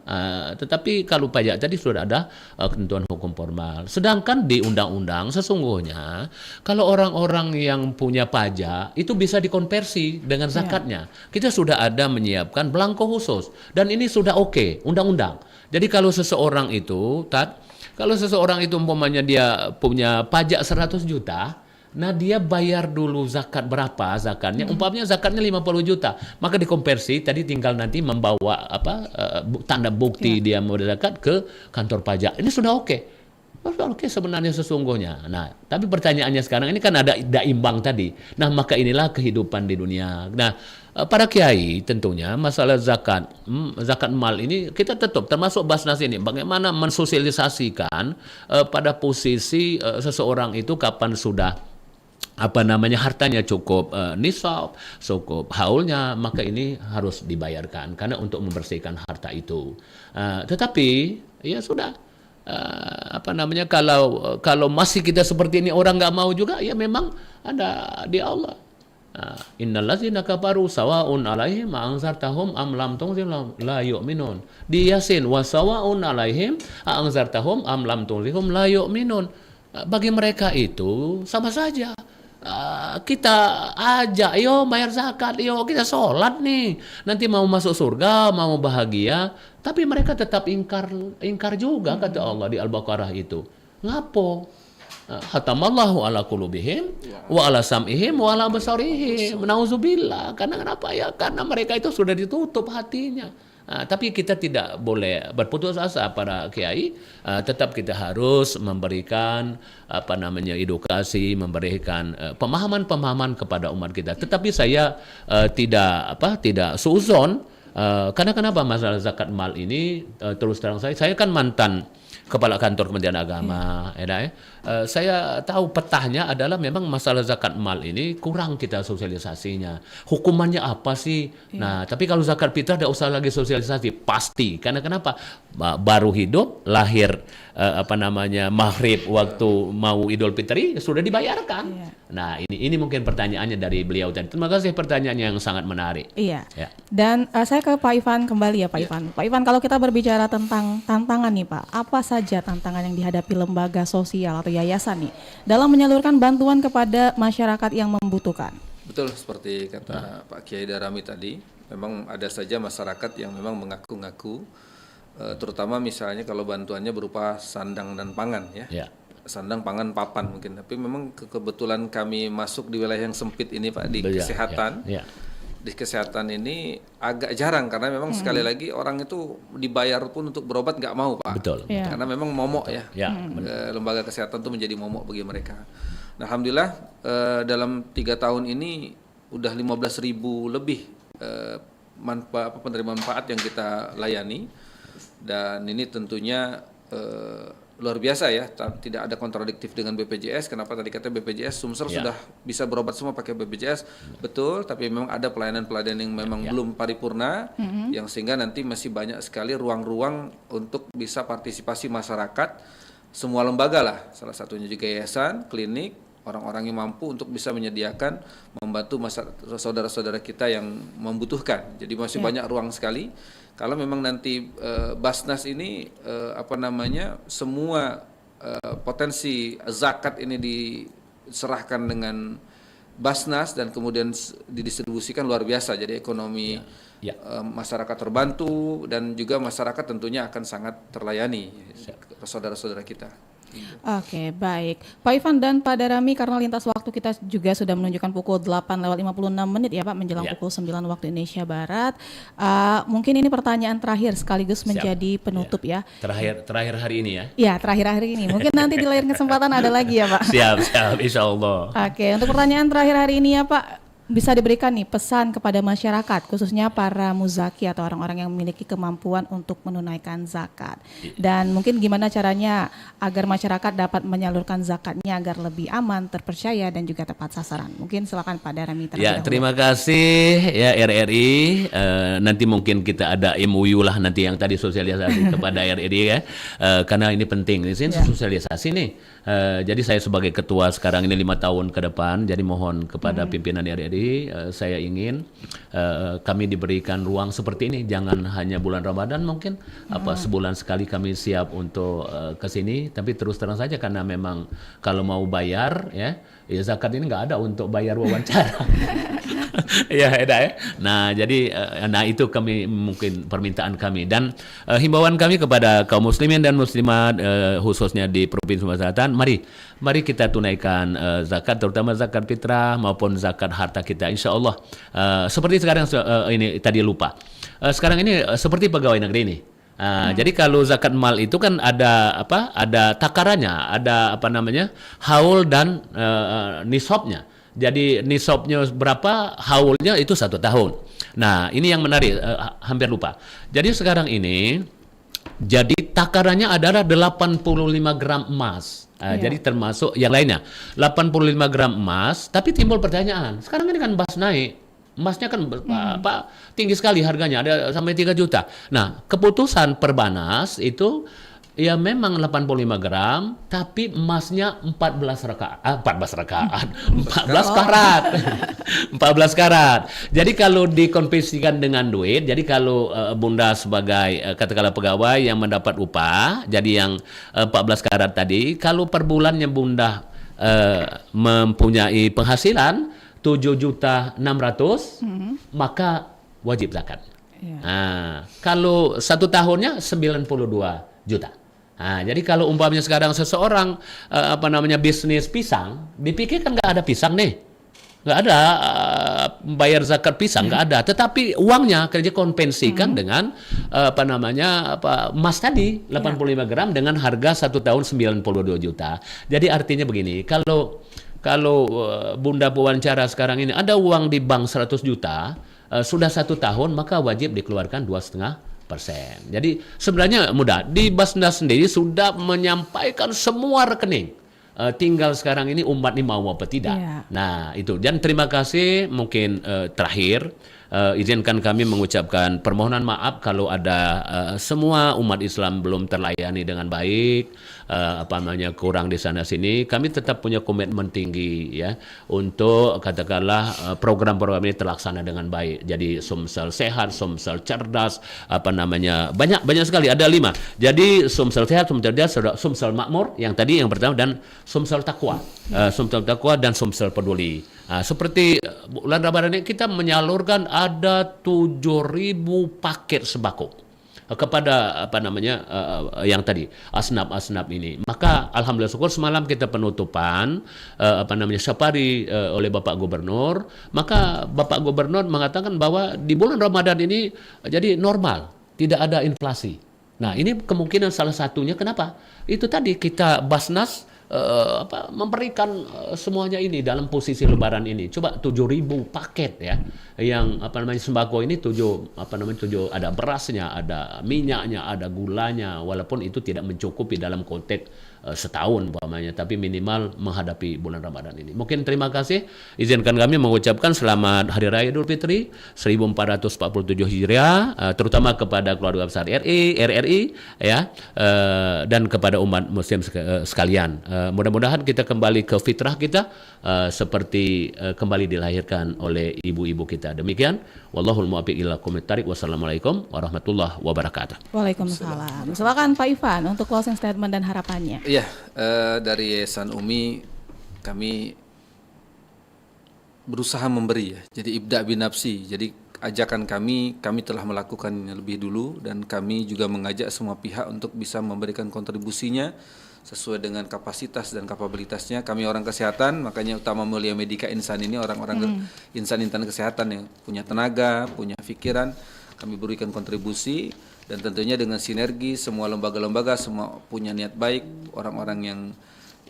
Speaker 4: tetapi kalau pajak tadi sudah ada ketentuan hukum formal. Sedangkan di undang-undang sesungguhnya kalau orang-orang yang punya pajak itu bisa dikonversi dengan zakatnya. Kita sudah ada menyiapkan belangko khusus dan ini sudah oke, undang-undang. Jadi kalau seseorang itu umpamanya dia punya pajak 100 juta, nah dia bayar dulu zakat berapa zakatnya, umpamanya zakatnya 50 juta, maka dikonversi tadi tinggal nanti membawa tanda bukti dia mau zakat ke kantor pajak. Ini sudah oke. Oke sebenarnya sesungguhnya. Nah, tapi pertanyaannya sekarang ini kan ada imbang tadi. Nah, maka inilah kehidupan di dunia. Nah, para kiai tentunya masalah zakat mal ini kita tetap termasuk Basnas ini bagaimana mensosialisasikan pada posisi seseorang itu kapan sudah hartanya cukup nisab, cukup haulnya, maka ini harus dibayarkan karena untuk membersihkan harta itu. Tetapi ya sudah. Kalau masih kita seperti ini orang nggak mau juga ya memang ada di Allah. Innallazina kafaru sawaun alaihim anzartahum am lam tunzirhum la yu'minun. Di Yasin wa sawaun alaihim anzartahum am lam tunzirhum la yu'minun. Bagi mereka itu sama saja. Kita ajak, yo bayar zakat, yo kita sholat nih, nanti mau masuk surga, mau bahagia, tapi mereka tetap ingkar juga kata Allah di Al-Baqarah itu. Ngapo? Hatamallahu ala qulubihim wa ala sam'ihim wa ala basarihim. Nauzubillah. Karena kenapa ya? Karena mereka itu sudah ditutup hatinya. Tapi kita tidak boleh berputus asa para kiai, tetap kita harus memberikan edukasi, memberikan pemahaman-pemahaman kepada umat kita. Tetapi saya tidak suuzon karena kenapa masalah zakat mal ini terus terang saya kan mantan Kepala Kantor Kementerian Agama, saya tahu petahnya adalah memang masalah zakat mal ini kurang kita sosialisasinya. Hukumannya apa sih? Nah, tapi kalau zakat fitrah tidak usah lagi sosialisasi, pasti. Karena kenapa? Baru hidup, lahir maghrib waktu mau Idul Fitri sudah dibayarkan. Nah, ini mungkin pertanyaannya dari beliau tadi. Terima kasih pertanyaannya yang sangat menarik.
Speaker 3: Iya. Ya. Dan saya ke Pak Ivan kembali ya, Pak Ivan. Pak Ivan, kalau kita berbicara tentang tantangan nih, Pak, apa saja tantangan yang dihadapi lembaga sosial atau yayasan nih dalam menyalurkan bantuan kepada masyarakat yang membutuhkan?
Speaker 5: Betul, seperti kata Pak Kiai Darami tadi, memang ada saja masyarakat yang memang mengaku-ngaku, terutama misalnya kalau bantuannya berupa sandang dan pangan ya. Sandang, pangan, papan mungkin. Tapi memang kebetulan kami masuk di wilayah yang sempit ini Pak, di kesehatan. di kesehatan ini agak jarang karena memang sekali lagi orang itu dibayar pun untuk berobat nggak mau, Pak.
Speaker 4: Betul.
Speaker 3: Iya.
Speaker 5: Karena memang momok ya.
Speaker 4: Ya,
Speaker 5: Lembaga kesehatan itu menjadi momok bagi mereka. Nah, alhamdulillah dalam 3 tahun ini udah 15.000 lebih penerima manfaat yang kita layani, dan ini tentunya luar biasa ya, tidak ada kontradiktif dengan BPJS. Kenapa tadi kata BPJS Sumsel sudah bisa berobat semua pakai BPJS, betul, tapi memang ada pelayanan-pelayanan yang memang belum paripurna, yang sehingga nanti masih banyak sekali ruang-ruang untuk bisa partisipasi masyarakat, semua lembaga lah, salah satunya juga yayasan, klinik, orang-orang yang mampu untuk bisa menyediakan, membantu saudara-saudara kita yang membutuhkan. Jadi masih banyak ruang sekali. Kalau memang nanti Basnas ini semua potensi zakat ini diserahkan dengan Basnas dan kemudian didistribusikan, luar biasa. Jadi ekonomi masyarakat terbantu dan juga masyarakat tentunya akan sangat terlayani saudara-saudara kita.
Speaker 3: Oke, baik. Pak Ivan dan Pak Darami, karena lintas waktu kita juga sudah menunjukkan pukul 8:56 ya Pak, menjelang pukul 9 waktu Indonesia Barat. Mungkin ini pertanyaan terakhir sekaligus menjadi penutup ya.
Speaker 4: Terakhir hari ini ya.
Speaker 3: Ya, terakhir hari ini. Mungkin nanti di lain kesempatan ada lagi ya Pak.
Speaker 4: Siap, insya Allah.
Speaker 3: Oke, untuk pertanyaan terakhir hari ini ya Pak, bisa diberikan nih pesan kepada masyarakat, khususnya para muzaki atau orang-orang yang memiliki kemampuan untuk menunaikan zakat. Dan mungkin gimana caranya agar masyarakat dapat menyalurkan zakatnya agar lebih aman, terpercaya dan juga tepat sasaran. Mungkin silakan Pak Darami terlebih dahulu.
Speaker 4: Terima kasih ya RRI. Nanti mungkin kita ada MOU lah nanti yang tadi sosialisasi kepada RRI ya. Karena ini penting. Di sini sosialisasi nih. Jadi saya sebagai ketua sekarang ini 5 tahun ke depan, jadi mohon kepada pimpinan RRI, saya ingin kami diberikan ruang seperti ini, jangan hanya bulan Ramadan mungkin, sebulan sekali kami siap untuk ke sini, tapi terus terang saja karena memang kalau mau bayar ya zakat ini nggak ada untuk bayar wawancara. Ya. Nah, jadi itu kami mungkin permintaan kami dan himbauan kami kepada kaum muslimin dan muslimat khususnya di Provinsi Sumatera Selatan, mari kita tunaikan zakat, terutama zakat fitrah maupun zakat harta kita, insya Allah. Seperti sekarang ini tadi lupa. Sekarang ini seperti pegawai negeri ini. Jadi kalau zakat mal itu kan ada takarannya, ada haul dan nisabnya. Jadi nisabnya berapa, haulnya itu 1 tahun. Nah, ini yang menarik, hampir lupa. Jadi sekarang ini, jadi takarannya adalah 85 gram emas. Jadi termasuk yang lainnya. 85 gram emas, tapi timbul pertanyaan, sekarang ini kan emas naik. Emasnya kan tinggi sekali harganya, ada sampai 3 juta. Nah, keputusan Perbanas itu ya memang 85 gram, tapi emasnya 14 karat. 14 karat. Jadi kalau dikonversikan dengan duit, jadi kalau Bunda sebagai katakanlah pegawai yang mendapat upah, jadi yang 14 karat tadi, kalau per bulannya Bunda mempunyai penghasilan 7.600.000, maka wajib zakat. Kalau 1 tahunnya 92 juta. Nah, jadi kalau umpamanya sekarang seseorang bisnis pisang, dipikir kan nggak ada pisang nih, nggak ada bayar zakat pisang, nggak ada. Tetapi uangnya kerja kompensikan dengan emas tadi 85 gram dengan harga 1 tahun 92 juta. Jadi artinya begini, kalau Bunda wawancara sekarang ini ada uang di bank 100 juta, sudah 1 tahun maka wajib dikeluarkan 2,5%. Jadi sebenarnya mudah. Di Basnas sendiri sudah menyampaikan semua rekening. Tinggal sekarang ini umat ini mau apa tidak. Nah itu. Dan terima kasih mungkin terakhir. Izinkan kami mengucapkan permohonan maaf kalau ada semua umat Islam belum terlayani dengan baik, kurang di sana sini. Kami tetap punya komitmen tinggi ya untuk katakanlah program-program ini terlaksana dengan baik. Jadi Sumsel sehat, Sumsel cerdas, banyak sekali, ada 5. Jadi Sumsel sehat, Sumsel cerdas, Sumsel makmur yang tadi yang pertama, dan Sumsel takwa, Sumsel takwa dan Sumsel peduli. Seperti bulan Ramadan ini kita menyalurkan ada 7.000 paket sembako. kepada yang tadi asnaf ini. Maka alhamdulillah syukur semalam kita penutupan safari oleh Bapak Gubernur. Maka Bapak Gubernur mengatakan bahwa di bulan Ramadan ini jadi normal, tidak ada inflasi. Nah, ini kemungkinan salah satunya kenapa? Itu tadi kita Basnas memberikan semuanya ini dalam posisi lebaran ini. Coba 7.000 paket ya. Yang sembako ini 7 ada berasnya, ada minyaknya, ada gulanya, walaupun itu tidak mencukupi dalam konteks setahun umpamanya, tapi minimal menghadapi bulan Ramadan ini. Mungkin terima kasih, izinkan kami mengucapkan selamat Hari Raya Idul Fitri 1447 Hijriah, terutama kepada keluarga besar RRI ya, dan kepada umat muslim sekalian. Mudah-mudahan kita kembali ke fitrah kita seperti kembali dilahirkan oleh ibu-ibu kita. Demikian, wallahul muwaffiq ila aqwamit thariq. Wassalamualaikum warahmatullahi wabarakatuh.
Speaker 3: Waalaikumsalam. Silakan Pak Ivan untuk closing statement dan harapannya.
Speaker 5: Iya, dari Yayasan Umi kami berusaha memberi ya. Jadi ibda binafsi. Jadi ajakan kami telah melakukannya lebih dulu, dan kami juga mengajak semua pihak untuk bisa memberikan kontribusinya sesuai dengan kapasitas dan kapabilitasnya. Kami orang kesehatan, makanya utama Mulia Medika Insan ini orang-orang insan kesehatan yang punya tenaga, punya pikiran, kami berikan kontribusi, dan tentunya dengan sinergi semua lembaga-lembaga semua punya niat baik, orang-orang yang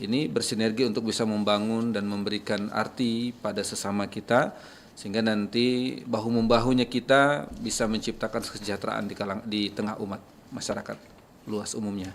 Speaker 5: ini bersinergi untuk bisa membangun dan memberikan arti pada sesama kita, sehingga nanti bahu-membahunya kita bisa menciptakan kesejahteraan di tengah umat masyarakat luas umumnya.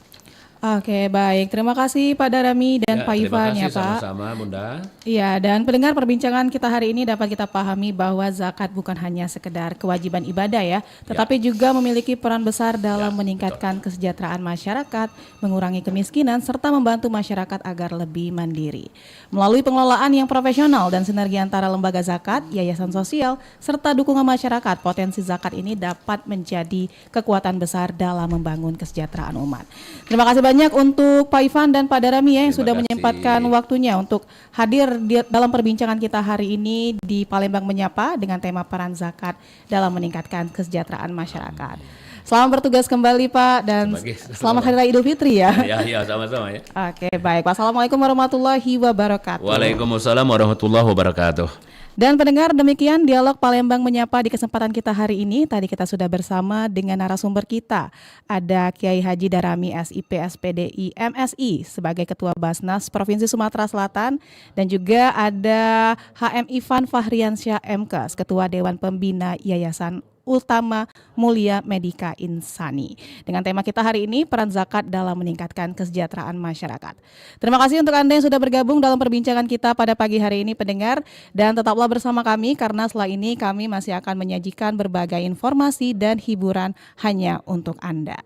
Speaker 3: Oke, baik. Terima kasih Pak Darami dan Pak Ivan ya, Pak.
Speaker 4: Terima kasih sama-sama, Bunda.
Speaker 3: Iya, dan pendengar, perbincangan kita hari ini dapat kita pahami bahwa zakat bukan hanya sekedar kewajiban ibadah ya, tetapi juga memiliki peran besar dalam meningkatkan kesejahteraan masyarakat, mengurangi kemiskinan, serta membantu masyarakat agar lebih mandiri. Melalui pengelolaan yang profesional dan sinergi antara lembaga zakat, yayasan sosial, serta dukungan masyarakat, potensi zakat ini dapat menjadi kekuatan besar dalam membangun kesejahteraan umat. Terima kasih banyak untuk Pak Ivan dan Pak Darami ya, yang sudah menyempatkan waktunya untuk hadir dalam perbincangan kita hari ini di Palembang Menyapa dengan tema peran zakat dalam meningkatkan kesejahteraan masyarakat. Selamat bertugas kembali Pak, dan selamat Hari Raya Idul Fitri ya.
Speaker 4: Ya, sama-sama ya.
Speaker 3: Oke, baik Pak. Assalamualaikum warahmatullahi wabarakatuh.
Speaker 4: Waalaikumsalam warahmatullahi wabarakatuh.
Speaker 3: Dan pendengar, demikian dialog Palembang Menyapa di kesempatan kita hari ini. Tadi kita sudah bersama dengan narasumber kita. Ada Kiai Haji Darami SIP SPDI MSI sebagai Ketua Basnas Provinsi Sumatera Selatan, dan juga ada HM Ivan Fahriansyah MKes, Ketua Dewan Pembina Yayasan Utama Mulia Medika Insani. Dengan tema kita hari ini, peran zakat dalam meningkatkan kesejahteraan masyarakat. Terima kasih untuk Anda yang sudah bergabung dalam perbincangan kita pada pagi hari ini, pendengar, dan tetaplah bersama kami karena setelah ini kami masih akan menyajikan berbagai informasi dan hiburan hanya untuk Anda.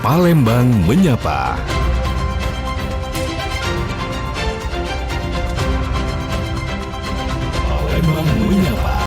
Speaker 10: Palembang Menyapa.